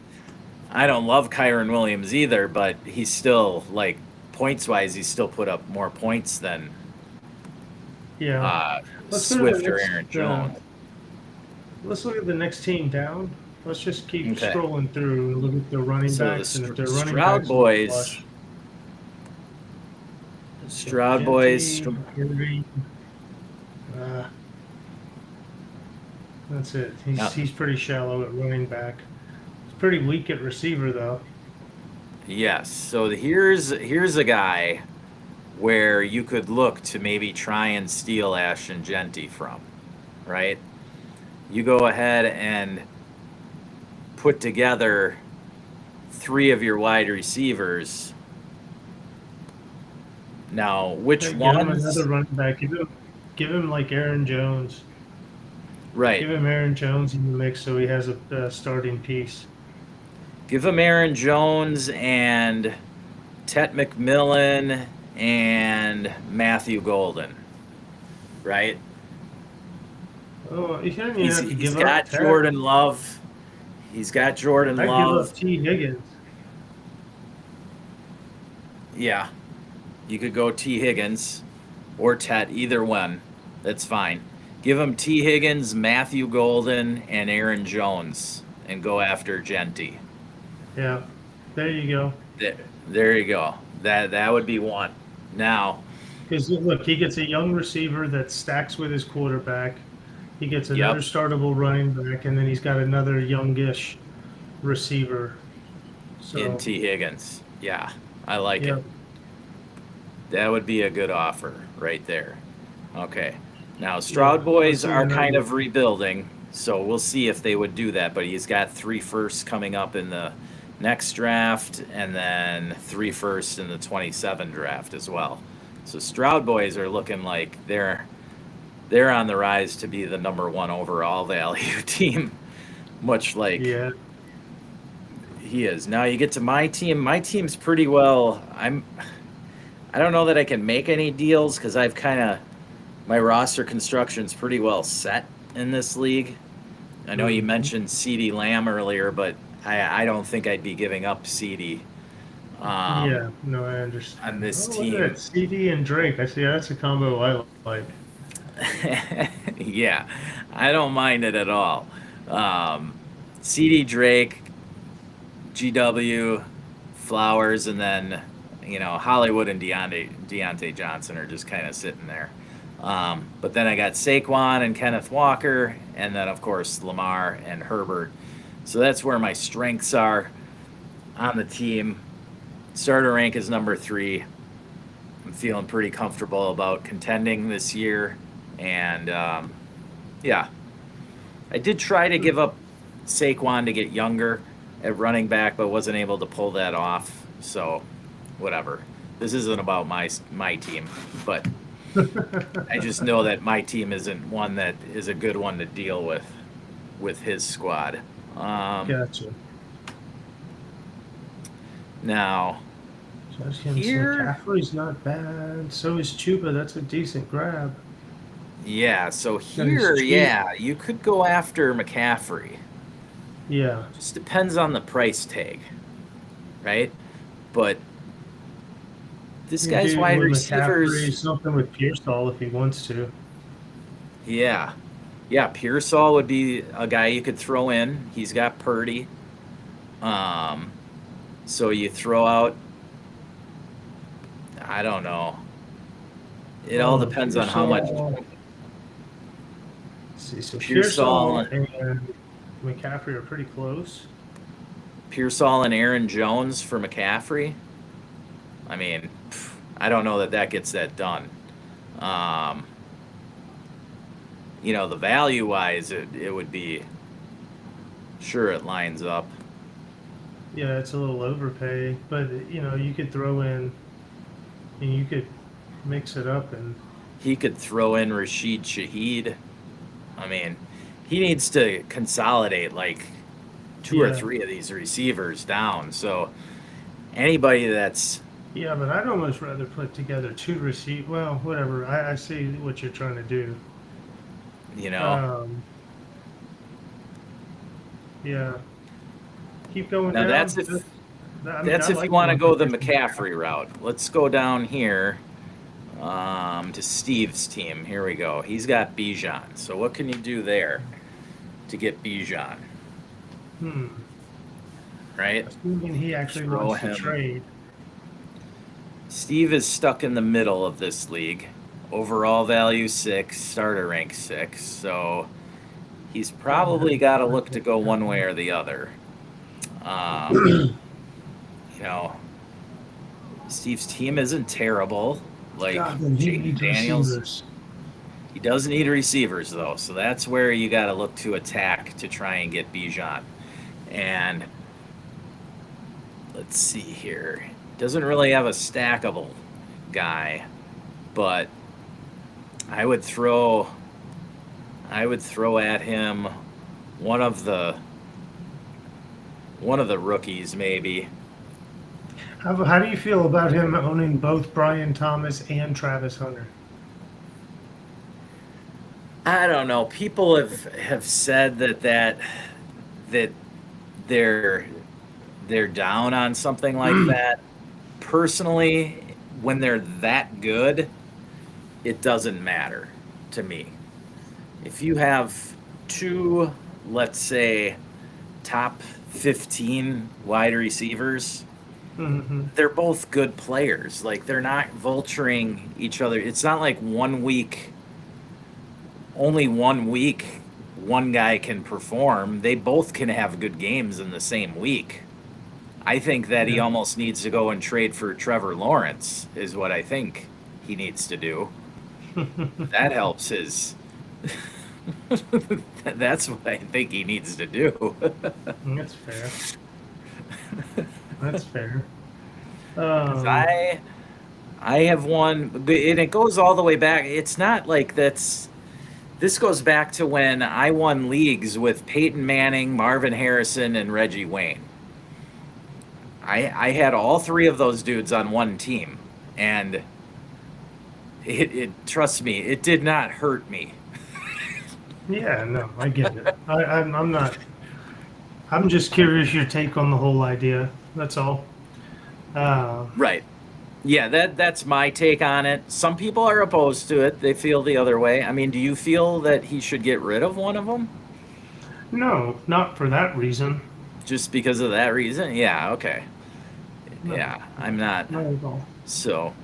I don't love Kyron Williams either, but he's still like points wise, he's still put up more points than
Yeah.
uh,
Let's go to the
Swift or
next.
Aaron Jones.
Let's look at the next team down. Let's just keep
Okay,
scrolling through and look at the running
so the
backs, and if their running
Stroud
backs look
boys,
flush, so
Stroud boys,
Genty, Henry, uh, that's it.
now,
He's pretty shallow at running back. He's pretty weak at receiver though.
yes. So here's a guy where you could look to maybe try and steal Ashton Genty from, right? You go ahead and put together 3 of your wide receivers. Now, which
Hey, give him
ones?
another running back. Give him like Aaron Jones.
Right.
Give him Aaron Jones in the mix so he has a starting piece.
Give him Aaron Jones and Tet McMillan and Matthew Golden, right?
Oh, you shouldn't even have to
He's
give up
got
Ted.
Jordan Love. He's got Jordan
I'd give up
Love.
T. Higgins.
Yeah, you could go T. Higgins or Tet, either one. That's fine. Give him T. Higgins, Matthew Golden, and Aaron Jones, and go after Genty.
Yeah, there you go.
There you go. That would be one. Now,
Because look, he gets a young receiver that stacks with his quarterback. He gets another
yep,
startable running back, and then he's got another youngish receiver.
in
So,
T. Higgins. Yeah, I like it.
yeah,
That would be a good offer right there. Okay. Now,
yeah.
Stroud
Let's
boys
see
are kind
another.
of rebuilding, so we'll see if they would do that. But he's got 3 firsts coming up in the next draft, and then 3 firsts in the 27 draft as well. So Stroud boys are looking like they're on the rise to be the number 1 overall value team, much like
Yeah,
he is. Now you get to my team. My team's pretty well. I don't know that I can make any deals because I've kind of my roster construction's pretty well set in this league. I know you
hmm,
mentioned CeeDee Lamb earlier, but I don't think I'd be giving up CeeDee
yeah.
um,
No, I
on
understand.
this
Oh, look at
team.
that, CD and Drake. I see that's a combo I like.
Yeah, I don't mind it at all. Um, CD Drake, GW, Flowers, and then Hollywood and Deontay Johnson are just kind of sitting there. But then I got Saquon and Kenneth Walker, and then of course Lamar and Herbert. So that's where my strengths are on the team. Starter rank is number 3. I'm feeling pretty comfortable about contending this year, and yeah, I did try to give up Saquon to get younger at running back, but wasn't able to pull that off. So, whatever. This isn't about my team, but I just know that my team isn't one that is a good one to deal with his squad. Um,
Gotcha.
Now here,
McCaffrey's not bad. So is Chuba. That's a decent grab.
yeah. So
And he's
here,
cheap.
yeah, you could go after McCaffrey.
Yeah.
Just depends on the price tag, right? But this
You can
guy's
do
wide
with McCaffrey
receivers,
something with Pearsall if he wants to.
yeah. Yeah, Pearsall would be a guy you could throw in. He's got Purdy. Um, so you throw out, I don't know. It all
Oh,
depends on how much
Pearsall. Let's see, so Pearsall
Pearsall,
and McCaffrey are pretty close.
Pearsall and Aaron Jones for McCaffrey. I mean, I don't know that gets that done. Um, the value wise, it would be sure it lines up.
Yeah, it's a little overpay, but you could throw in and you could mix it up and
He could throw in Rashid Shaheed. I mean, he needs to consolidate like two or
yeah,
three of these receivers down. So anybody that's
yeah. But I'd almost rather put together two receive. Well, whatever. I see what you're trying to do.
you know
Um, yeah, keep going
now
down.
that's if
I mean, I
that's if you
like
want to
doing
go the
position.
McCaffrey route. Let's go down here to Steve's team. Here we go. He's got Bijan. So what can you do there to get Bijan?
Hmm.
Right?
Assuming he actually
Throw
wants to
him.
trade.
Steve is stuck in the middle of this league. Overall value 6, starter rank 6. So he's probably got to look to go one way or the other. Um, you know, Steve's team isn't terrible. Like
God, then he
Jaden
needs
Daniels,
receivers.
he does need receivers though, so that's where you got to look to attack to try and get Bijan. And let's see here, doesn't really have a stackable guy, but I would throw, at him one of the rookies maybe.
How do you feel about him owning both Brian Thomas and Travis Hunter?
I don't know. People have said that they're down on something like that. Personally, when they're that good, it doesn't matter to me. If you have two, let's say, top 15 wide receivers,
Hmm.
they're both good players. Like they're not vulturing each other. It's not like only 1 week, one guy can perform. They both can have good games in the same week. I think that he
Yeah.
almost needs to go and trade for Trevor Lawrence, is what I think he needs to do. That helps his. That's what I think he needs to do.
That's fair. That's fair.
'Cause
Um,
I have one, and it goes all the way back. It's not like that's. This goes back to when I won leagues with Peyton Manning, Marvin Harrison, and Reggie Wayne. I had all three of those dudes on one team, and it trust me, it did not hurt me.
yeah, no, I get it. I'm not. I'm just curious your take on the whole idea. That's all. Uh,
Right. Yeah, that's my take on it. Some people are opposed to it. They feel the other way. I mean, do you feel that he should get rid of one of them
no, not for that reason.
just because of that reason? Yeah, okay.
No,
Yeah, I'm not.
not at all.
So,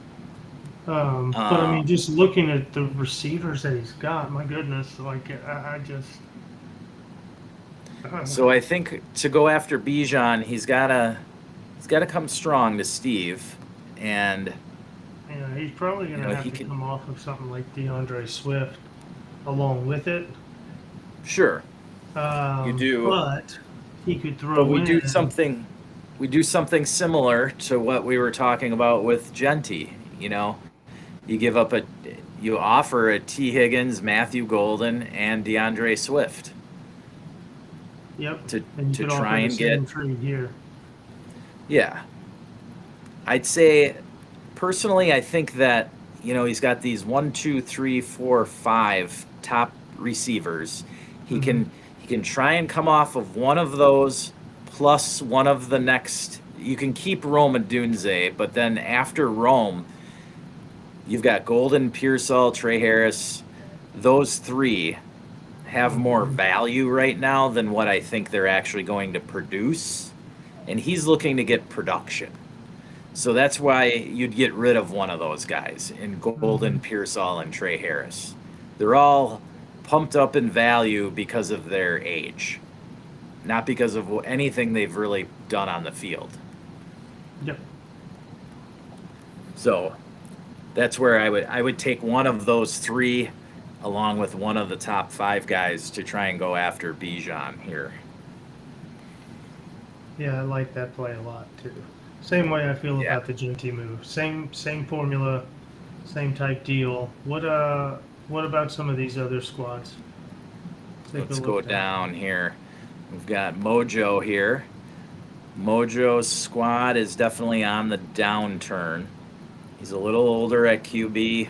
But I
uh,
mean, just looking at the receivers that he's got, my goodness, like I just.
so I think to go after Bijan, he's gotta come strong to Steve, and
Yeah, he's probably going to have
he
to
can.
come off of something like DeAndre Swift along with it.
Sure, you do,
But he could
but
throw in.
we do something similar to what we were talking about with Genty. You give up you offer a T. Higgins, Matthew Golden, and DeAndre Swift
Yep.
to
And you
to
could
try
offer the
and
same
get.
trade here.
Yeah, I'd say personally, I think that he's got these 1, 2, 3, 4, 5 top receivers. He
Hmm.
can he can try and come off of one of those plus one of the next. You can keep Rome and Dunze, but then after Rome, you've got Golden, Pearsall, Trey Harris. Those three have more
Hmm.
value right now than what I think they're actually going to produce. And he's looking to get production. So that's why you'd get rid of one of those guys in
Hmm.
Golden, Pearsall, and Trey Harris. They're all pumped up in value because of their age, not because of anything they've really done on the field.
Yep.
So that's where I would take one of those three along with one of the top five guys to try and go after Bijan here.
Yeah, I like that play a lot too. Same way I feel
Yeah.
about the Genty move. Same formula, same type deal. What about some of these other squads? Take a
Let's go
look at.
down here. We've got Mojo here. Mojo's squad is definitely on the downturn. He's a little older at QB.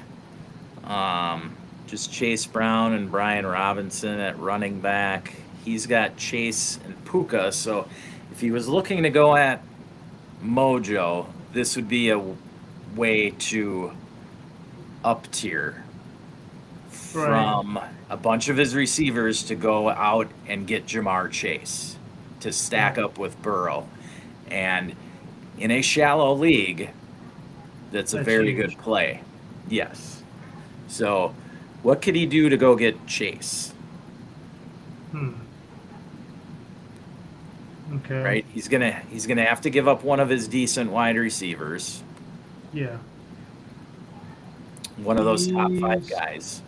Um, just Chase Brown and Brian Robinson at running back. He's got Chase and Puka. So if he was looking to go at Mojo, this would be a way to up tier
Right.
from a bunch of his receivers to go out and get Jamar Chase to stack
Right.
up with Burrow. And in a shallow league, that's a
That's
very
huge.
good play. Yes. So, what could he do to go get Chase?
Hmm. Okay.
Right? He's gonna have to give up one of his decent wide receivers,
Yeah.
one of those top five
He's
guys.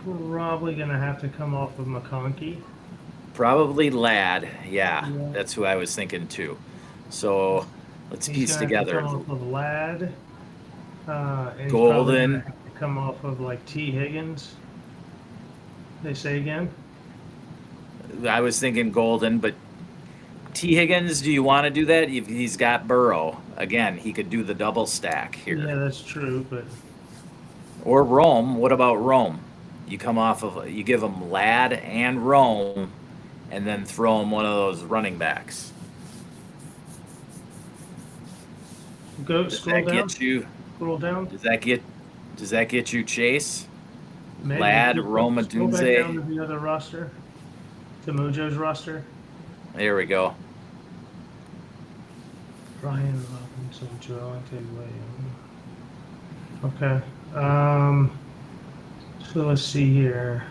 probably gonna have to come off of McConkey.
Probably Lad. Yeah,
Yeah.
that's who I was thinking too. So let's
He's
piece
gonna have to
together
come off of Lad. And he's probably gonna
Golden.
have to come off of like T. Higgins. They say again.
I was thinking Golden, but T. Higgins, do you want to do that? He's got Burrow. Again, he could do the double stack here.
Yeah, that's true, but
Or Rome. What about Rome? You give him Lad and Rome, and then throw him one of those running backs.
go
Does
scroll
that
down.
get you?
Scroll down.
Does that get? Does that get you Chase?
Maybe
Lad, Rome,
scroll back down to
Dunze.
the other roster, to Mojo's roster.
There we go.
Brian Robinson, Javante Williams. Okay. So let's see here.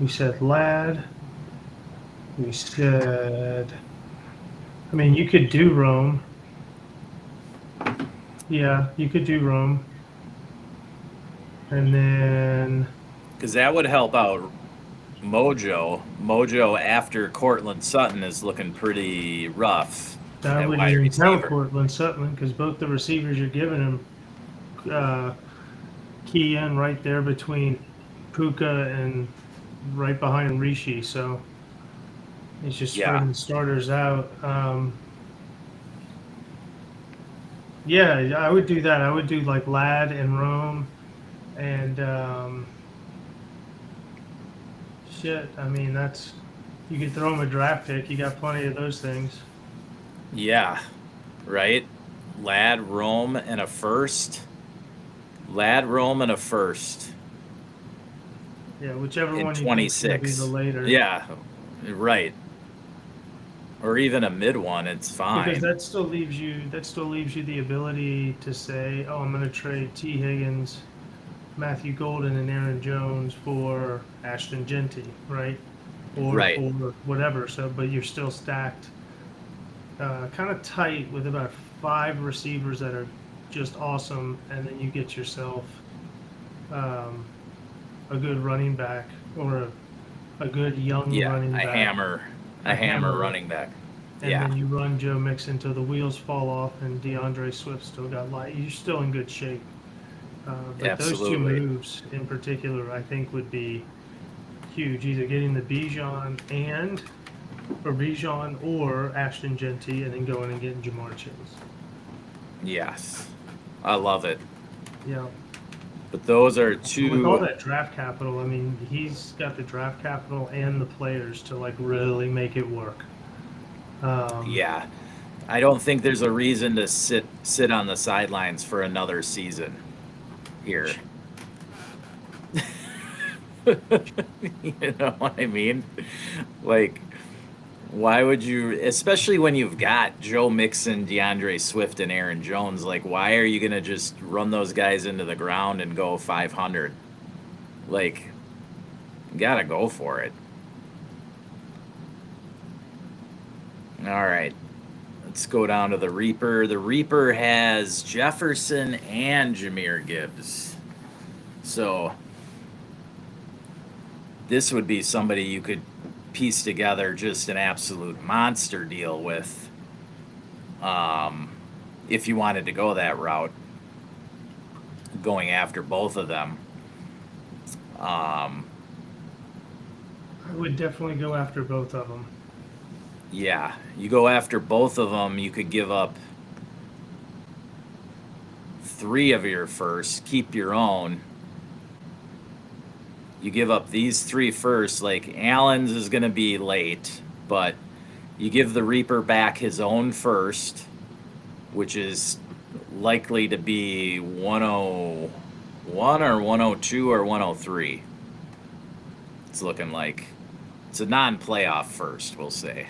We said Lad. We said. I mean, you could do Rome. Yeah, you could do Rome. And then.
Because that would help out Mojo. Mojo after Cortland Sutton is looking pretty rough
I
at
wouldn't
wide
even count
receiver.
Cortland Sutton because both the receivers you're giving him key in right there between Puka and right behind Rishi. So it's just
Yeah.
spreading starters out. Yeah, I would do that. I would do like Lad and Rome and shit. I mean, that's you could throw him a draft pick. You got plenty of those things.
Yeah, right. Lad, Rome, and a first. Lad, Rome, and a first
Yeah, whichever
in
one you think's gonna be
26.
the later.
Yeah, right. Or even a mid one, it's
Because
fine.
that still leaves you the ability to say, oh, I'm going to trade T. Higgins, Matthew Golden, and Aaron Jones for Ashton Genty, right? Or
Right.
for whatever. So, but you're still stacked, kind of tight with about 5 receivers that are just awesome, and then you get yourself a good running back or a good young
Yeah,
running
a
back.
hammer. A hammer running back.
And
Yeah.
then you run Joe Mixon till the wheels fall off, and DeAndre Swift still got light. You're still in good shape. But those two
Absolutely.
moves in particular, I think, would be huge. Either getting the Bijan or Ashton Genty, and then going and getting Jamar Chase.
Yes. I love it.
Yeah.
But those are
With all
two.
that draft capital, I mean, he's got the draft capital and the players to like really make it work.
Yeah. I don't think there's a reason to sit on the sidelines for another season here. You know what I mean? Like, why would you, especially when you've got Joe Mixon, DeAndre Swift, and Aaron Jones, like, why are you going to just run those guys into the ground and go 500? Like, you got to go for it. All right. Let's go down to the Reaper. The Reaper has Jefferson and Jahmyr Gibbs. So this would be somebody you could piece together just an absolute monster deal with, if you wanted to go that route, going after both of them.
I would definitely go after both of them.
Yeah, you go after both of them, you could give up 3 of your first, keep your own. You give up these 3 first, like Allen's is going to be late, but you give the Reaper back his own first, which is likely to be 101 or 102 or 103. It's looking like it's a non-playoff first, we'll say.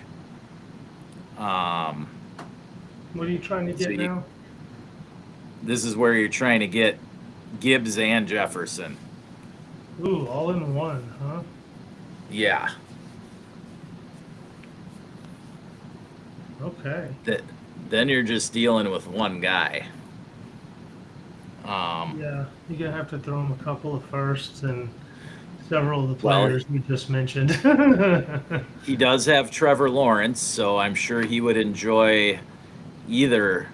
What are you trying to get now?
This is where you're trying to get Gibbs and Jefferson.
Ooh, all in one, huh?
Yeah.
Okay.
Then you're just dealing with one guy.
Yeah, you're gonna have to throw him a couple of firsts and several of the players we just mentioned.
He does have Trevor Lawrence, so I'm sure he would enjoy either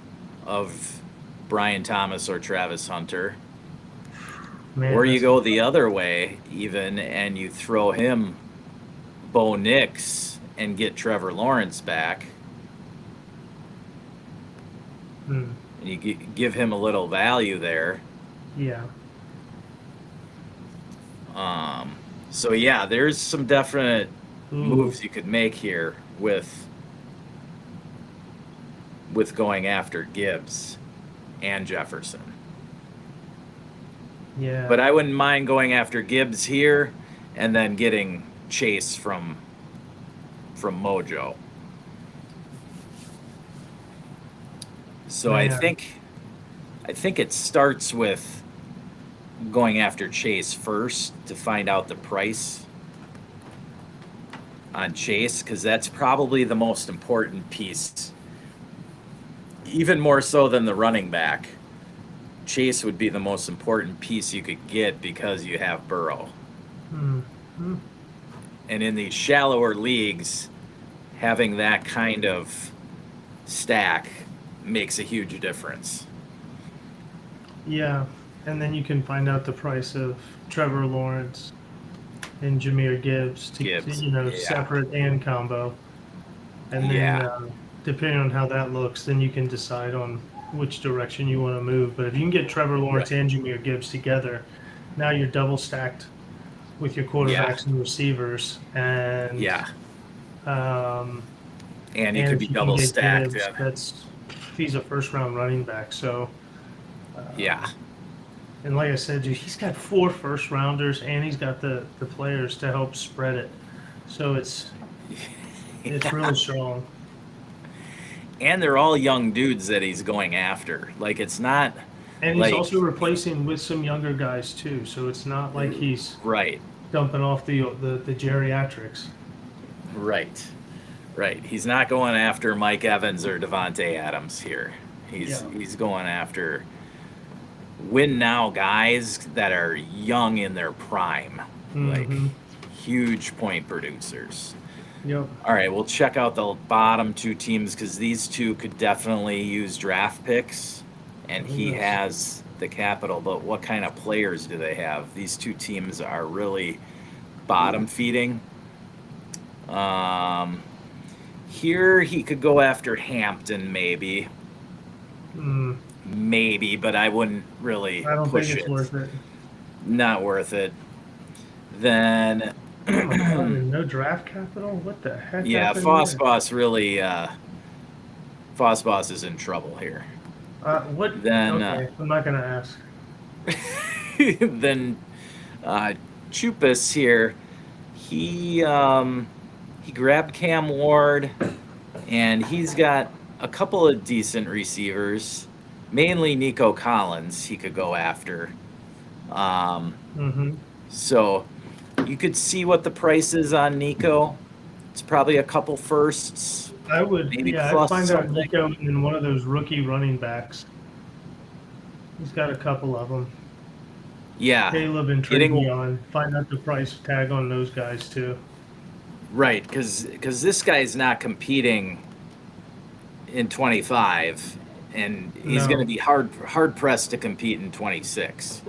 of Brian Thomas or Travis Hunter.
Man,
or you go the other way even and you throw him Bo Nix and get Trevor Lawrence back. And you give him a little value there.
Yeah.
So yeah, there's some definite moves you could make here with going after Gibbs and Jefferson.
Yeah.
But I wouldn't mind going after Gibbs here and then getting Chase from Mojo. So I think it starts with going after Chase first to find out the price on Chase, because that's probably the most important piece. Even more so than the running back. Chase would be the most important piece you could get because you have Burrow.
Mm-hmm.
And in these shallower leagues, having that kind of stack makes a huge difference.
Yeah, and then you can find out the price of Trevor Lawrence and Jahmyr Gibbs, separate and combo. And then depending on how that looks, then you can decide on which direction you want to move. But if you can get Trevor Lawrence and Jahmyr Gibbs together, now you're double stacked with your quarterbacks and receivers. And
and you could be double stacked.
Gibbs, he's a first round running back. So and like I said, he's got 4 first rounders and he's got the players to help spread it. So it's really strong.
And they're all young dudes that he's going after. Like, it's not.
And he's also replacing with some younger guys too. So it's not like he's dumping off the geriatrics.
Right. He's not going after Mike Evans or Devontae Adams here. He's going after win now guys that are young in their prime, like huge point producers.
Yep.
All right, we'll check out the bottom 2 teams because these 2 could definitely use draft picks, and he has the capital. But what kind of players do they have? These 2 teams are really bottom feeding. Here he could go after Hampton, maybe. Maybe, but I wouldn't really push it.
I don't think it's worth it.
Not worth it. Then
no draft capital? What the heck?
Yeah, Fossboss really Fossboss is in trouble here.
What
then
I'm not gonna ask.
Then Chupus here, he grabbed Cam Ward, and he's got a couple of decent receivers, mainly Nico Collins he could go after. So you could see what the price is on Nico. It's probably a couple firsts,
I would,
maybe
yeah, I'd
plus
find out
something.
Nico in one of those rookie running backs. He's got a couple of them.
Yeah,
Caleb and
getting
Travion. Find out the price tag on those guys too.
right because this guy's not competing in 25, and he's going to
No,
be hard pressed to compete in 26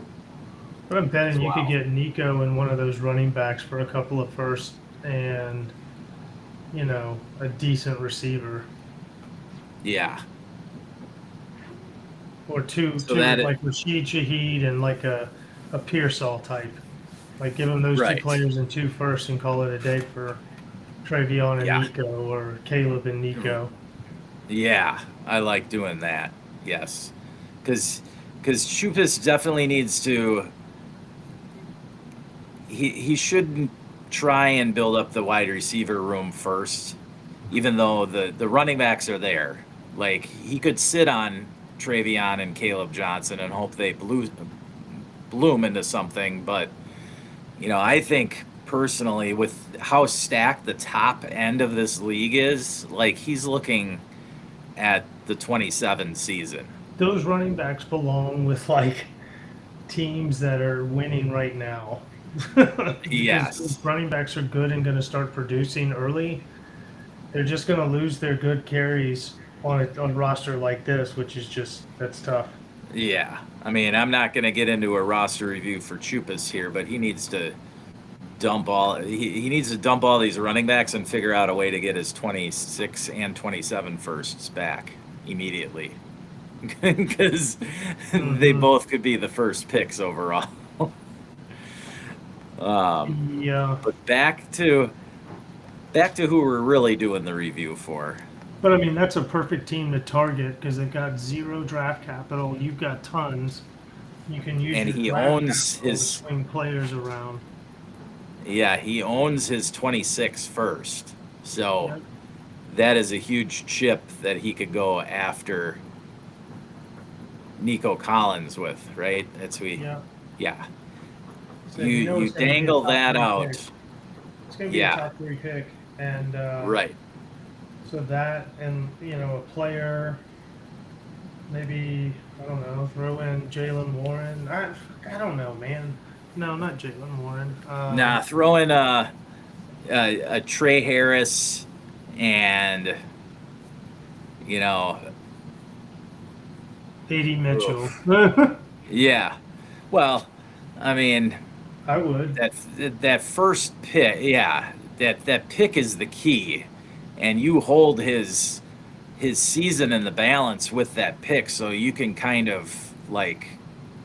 but I'm
as
betting you could
well.
get Nico in one of those running backs for a couple of firsts and a decent receiver
Yeah,
or two
so
two
that
like Rashid Shaheed and like a Pearsall type. Like give them those two
right.
players in two firsts and call it a day for Travion and
Yeah,
Nico or Caleb and Nico.
yeah, I like doing that. Yes, because Chupas definitely needs to. He shouldn't try and build up the wide receiver room first, even though the running backs are there. Like he could sit on Travion and Caleb Johnson and hope they bloom into something. But I think personally, with how stacked the top end of this league is, like he's looking at the 27 season.
Those running backs belong with like teams that are winning right now. Because those
Yes.
running backs are good and going to start producing early. They're just going to lose their good carries on a roster like this, which is just that's tough.
Yeah. I mean, I'm not going to get into a roster review for Chupas here, but he needs to he needs to dump all these running backs and figure out a way to get his 26 and 27 firsts back immediately. Because they
Hmm.
both could be the first picks overall. um,
Yeah,
but back to who we're really doing the review for.
but I mean that's a perfect team to target because they've got zero draft capital. You've got tons. You can use
And
your
he
draft
owns
capital to
his
swing players around.
yeah, he owns his 26 first. So
Yep.
that is a huge chip that he could go after Nico Collins with, right?
Yeah.
Yeah.
So
You
you know it's going to be a
dangle
top
that
three pick.
out.
It's going to be a
Yeah,
top three pick, and
right.
so that and a player maybe I don't know throw in Jalen Warren. I don't know, man. No, not Jalen Warren.
Nah, throw in a Trey Harris and you know,
A.D. Mitchell.
oof. Yeah. Well, I mean,
I would.
that that first pick, yeah, that pick is the key, and you hold his season in the balance with that pick, so you can kind of like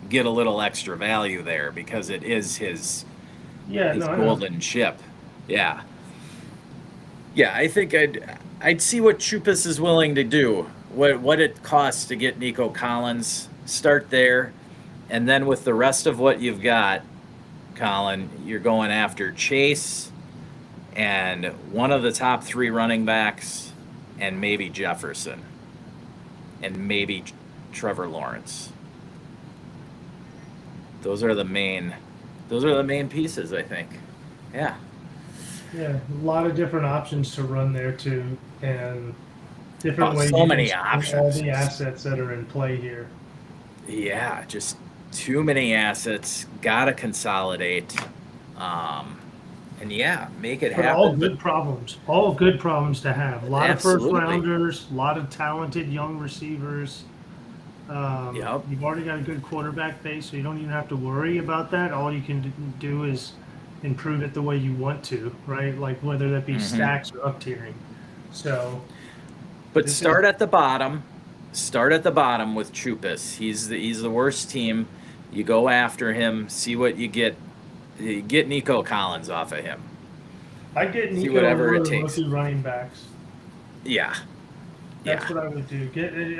get a little extra value there because it is
Yeah,
his
no, I know.
golden chip. Yeah, yeah. I think I'd see what Chupas is willing to do, what it costs to get Nico Collins. Start there, and then with the rest of what you've got, Colin, you're going after Chase and one of the top three running backs, and maybe Jefferson, and maybe Trevor Lawrence. Those are the main. Those are the main pieces, I think. Yeah.
Yeah, a lot of different options to run there too, and different
Oh,
ways
so
you can
many
spend all
options.
the assets that are in play here.
Yeah, just too many assets. Gotta consolidate. Um, and yeah, make it
But all
happen. But
good problems, all good problems to have. A lot of first
absolutely.
rounders, a lot of talented young receivers.
Yep.
You've already got a good quarterback base, so you don't even have to worry about that. All you can do is improve it the way you want to, right? Like whether that be
Hmm.
stacks or up tiering. So
But
this is
start at the bottom. Start at the bottom with Chupas. He's the worst team. You go after him. See what you get. You get Nico Collins off of him.
I'd get
See
Nico in
whatever
one
it
of the
takes.
rookie running backs.
Yeah.
That's
Yeah.
what I would do.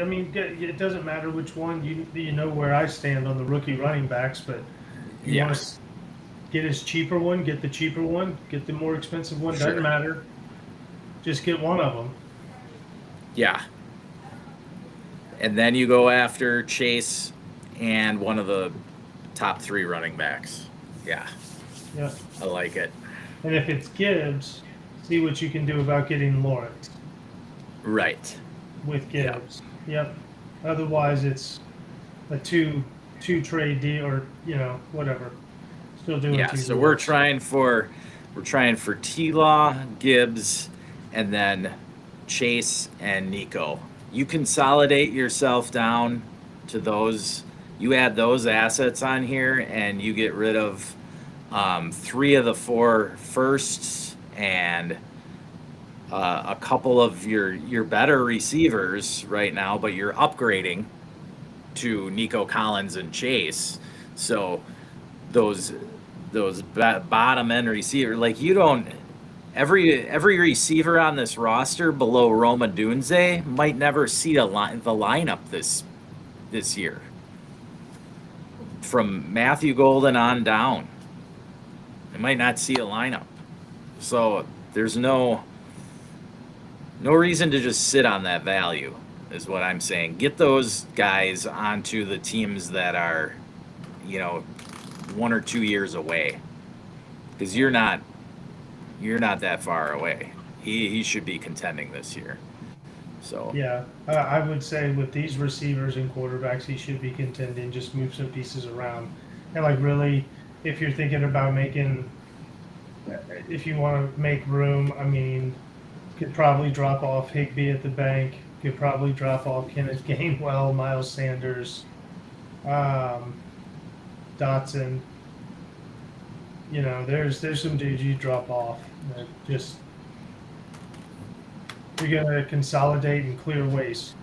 I mean, it doesn't matter which one. You know where I stand on the rookie running backs, but you
Yeah.
want to get his cheaper one, get the cheaper one, get the more expensive one. Doesn't
Sure.
matter. Just get one of them.
Yeah. And then you go after Chase and one of the top three running backs. Yeah.
Yeah.
I like it.
And if it's Gibbs, see what you can do about getting Lawrence.
Right.
with
Yeah.
Gibbs. Yep. Otherwise, it's a two trade deal, or whatever. Still doing
Yeah.
two
So we're
deals.
trying for T-Law, Gibbs, and then Chase and Nico. You consolidate yourself down to those. You add those assets on here, and you get rid of three of the four firsts and a couple of your better receivers right now, but you're upgrading to Nico Collins and Chase. So those bottom end receiver, like you don't every receiver on this roster below Roma Dunze might never see the lineup this year. From Matthew Golden on down, they might not see a lineup. So there's no reason to just sit on that value, is what I'm saying. Get those guys onto the teams that are, 1 or 2 years away, because you're not that far away. He should be contending this year. So
Yeah, I would say with these receivers and quarterbacks, he should be contending. Just move some pieces around, and like really, if you're thinking about if you want to make room, I mean, could probably drop off Higby at the bank. Could probably drop off Kenneth Gainwell, Miles Sanders, um, Dotson. There's some dudes you drop off. That just you're gonna consolidate and clear waste.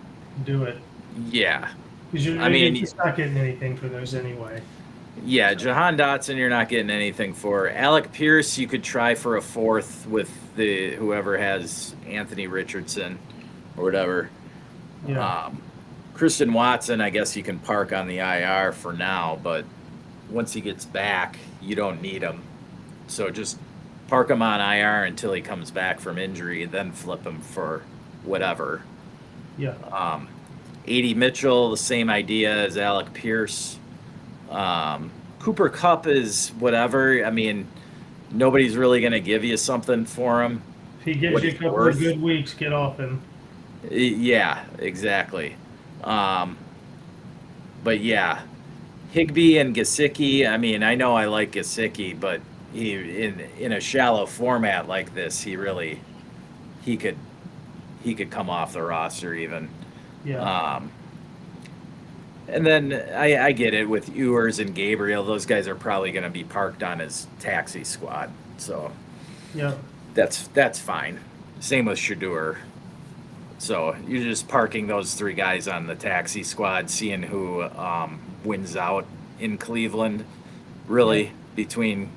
Do it
yeah,
because you're
I mean,
just not getting anything for those anyway.
yeah, Jahan Dotson, you're not getting anything for. Alec Pierce, you could try for a fourth with whoever has Anthony Richardson or whatever.
Yeah,
Christian Watson, I guess you can park on the IR for now, but once he gets back, you don't need him. So just park him on IR until he comes back from injury, then flip him for whatever.
yeah.
Um, 80 Mitchell, the same idea as Alec Pierce. Cooper Kupp is whatever. I mean, nobody's really going to give you something for him.
If he gives
What
you a
he's
couple
worth.
of good weeks, get off him.
Yeah, exactly. But yeah, Higby and Gesicki. I mean, I know I like Gesicki, but in a shallow format like this, he could come off the roster even.
Yeah,
And then I get it with Ewers and Gabriel; those guys are probably going to be parked on his taxi squad, so
yeah,
that's fine. Same with Shadur. So you're just parking those three guys on the taxi squad, seeing who wins out in Cleveland, really, between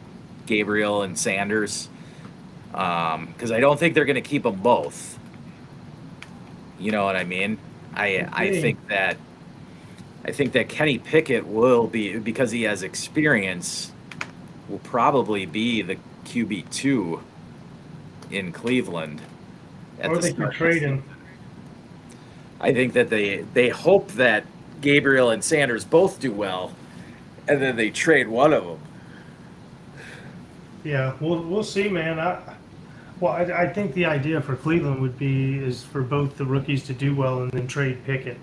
Gabriel and Sanders. Because I don't think they're going to keep them both. You know what I mean? I think that Kenny Pickett will be, because he has experience, will probably be the QB2 in Cleveland.
or they could trade him.
I think that they hope that Gabriel and Sanders both do well, and then they trade one of them.
Yeah, we'll see, man. I think the idea for Cleveland is for both the rookies to do well and then trade Pickett.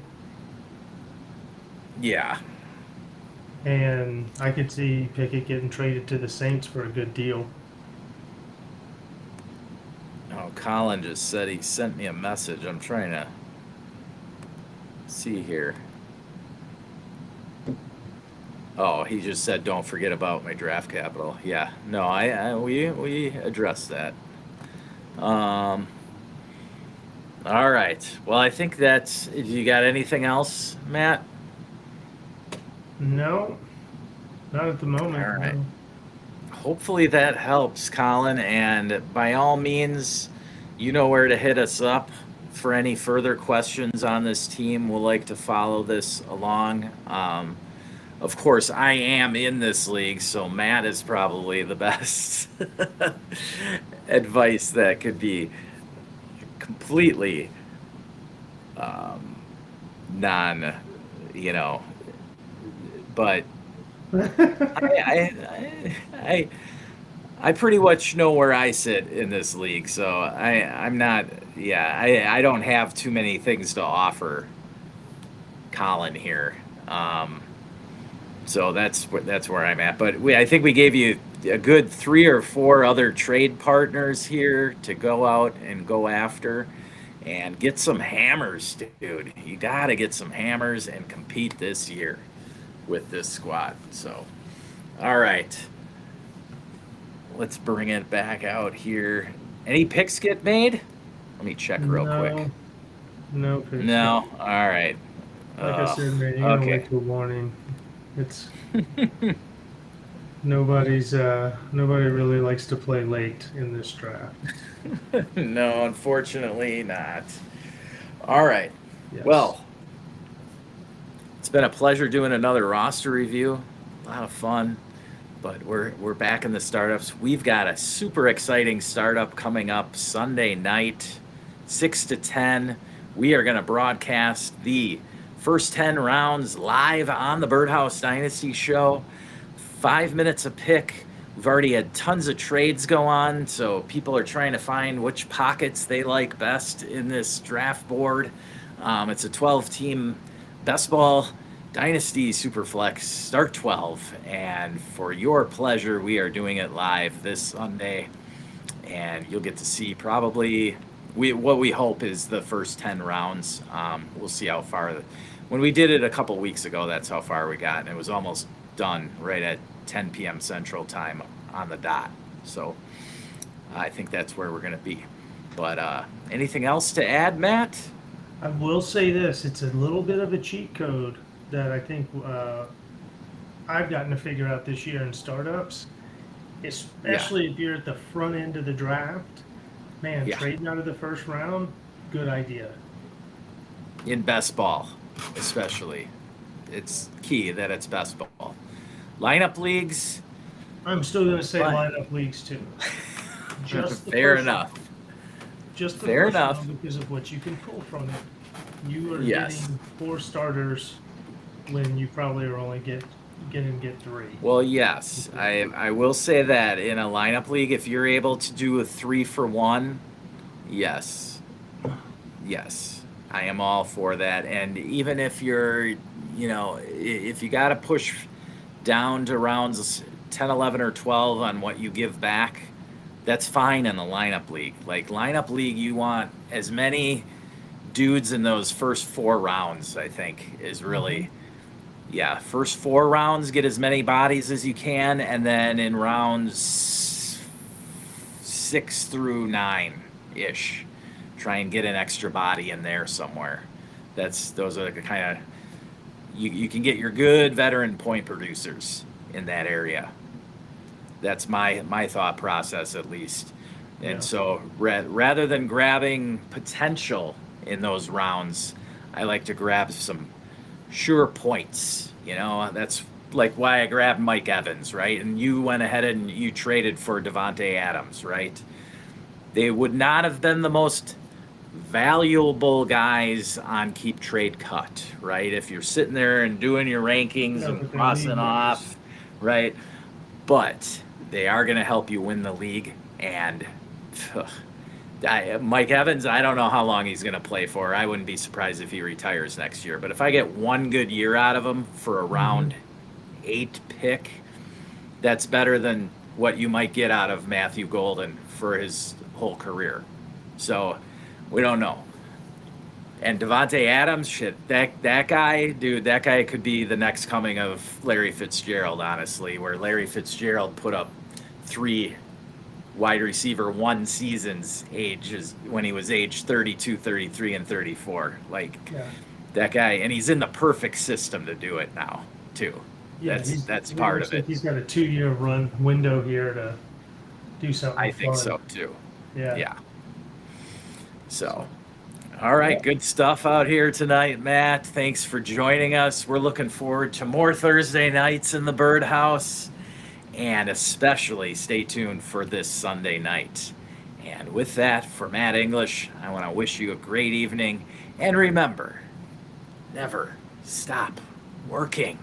Yeah.
And I could see Pickett getting traded to the Saints for a good deal.
Oh, Colin just said he sent me a message. I'm trying to see here. Oh, he just said, "Don't forget about my draft capital." Yeah, no, we addressed that. All right. Well, I think that's. You got anything else, Matt?
No, not at the moment.
All right.
No.
Hopefully that helps, Colin. And by all means, you know where to hit us up for any further questions on this team. We'll like to follow this along. Of course, I am in this league, so Matt is probably the best advice that could be completely non, but I I pretty much know where I sit in this league, so I'm not. Yeah, I don't have too many things to offer Colin here. So that's where I'm at. But I think we gave you a good 3 or 4 other trade partners here to go out and go after and get some hammers, dude. You got to get some hammers and compete this year with this squad. So, all right. Let's bring it back out here. Any picks get made? Let me check real quick.
No picks.
No. All right.
Like I said, man, you gotta
okay.
wait till morning. It's nobody really likes to play late in this draft.
No, unfortunately not. All right.
Yes.
Well, it's been a pleasure doing another roster review. A lot of fun. But we're back in the startups. We've got a super exciting startup coming up Sunday night, 6 to 10. We are going to broadcast the first 10 rounds live on the Birdhouse Dynasty show. 5 minutes a pick. We've already had tons of trades go on, so people are trying to find which pockets they like best in this draft board. It's a 12-team best ball Dynasty Superflex Start 12, and for your pleasure, we are doing it live this Sunday, and you'll get to see probably what we hope is the first 10 rounds. We'll see how far. When we did it a couple weeks ago, that's how far we got, and it was almost done right at 10 p.m. Central Time on the dot. So I think that's where we're going to be. But anything else to add, Matt?
I will say this: it's a little bit of a cheat code that I think I've gotten to figure out this year in startups, especially if you're at the front end of the draft. Man, trading out of the first round, good idea.
In best ball, especially. It's key that it's best ball. Lineup leagues.
I'm still going to say lineup leagues too.
Just Fair enough.
Just the
Fair
first
enough.
round because of what you can pull from it. You are
Yes.
getting 4 starters when you probably are only get 3.
Well, yes, I will say that in a lineup league, if you're able to do a 3-for-1, yes, I am all for that. And even if you're, if you got to push down to rounds 10, 11, or 12 on what you give back, that's fine in the lineup league. Like lineup league, you want as many dudes in those first 4 rounds, I think, is really. Yeah, first 4 rounds, get as many bodies as you can, and then in rounds 6 through 9-ish, try and get an extra body in there somewhere. Those are the kind of you can get your good veteran point producers in that area. That's my thought process, at least. And so rather than grabbing potential in those rounds, I like to grab some sure points. That's like why I grabbed Mike Evans, right? And you went ahead and you traded for Davante Adams, right? They would not have been the most valuable guys on Keep Trade Cut, right? If you're sitting there and doing your rankings and crossing off, right? But they are going to help you win the league. And Mike Evans, I don't know how long he's going to play for. I wouldn't be surprised if he retires next year. But if I get one good year out of him for a round 8 pick, that's better than what you might get out of Matthew Golden for his whole career. So we don't know. And Davante Adams, that guy, dude, that guy could be the next coming of Larry Fitzgerald, honestly, where Larry Fitzgerald put up 3 wide receiver 1 seasons when he was age 32, 33, and 34. That guy, and he's in the perfect system to do it now, too.
Yeah,
that's part of it.
He's got a 2-year run window here to do something
I think
fun.
so, too.
Yeah.
So, all right, good stuff out here tonight, Matt. Thanks for joining us. We're looking forward to more Thursday nights in the Birdhouse. And especially stay tuned for this Sunday night. And with that, for Matt English, I want to wish you a great evening. And remember, never stop working.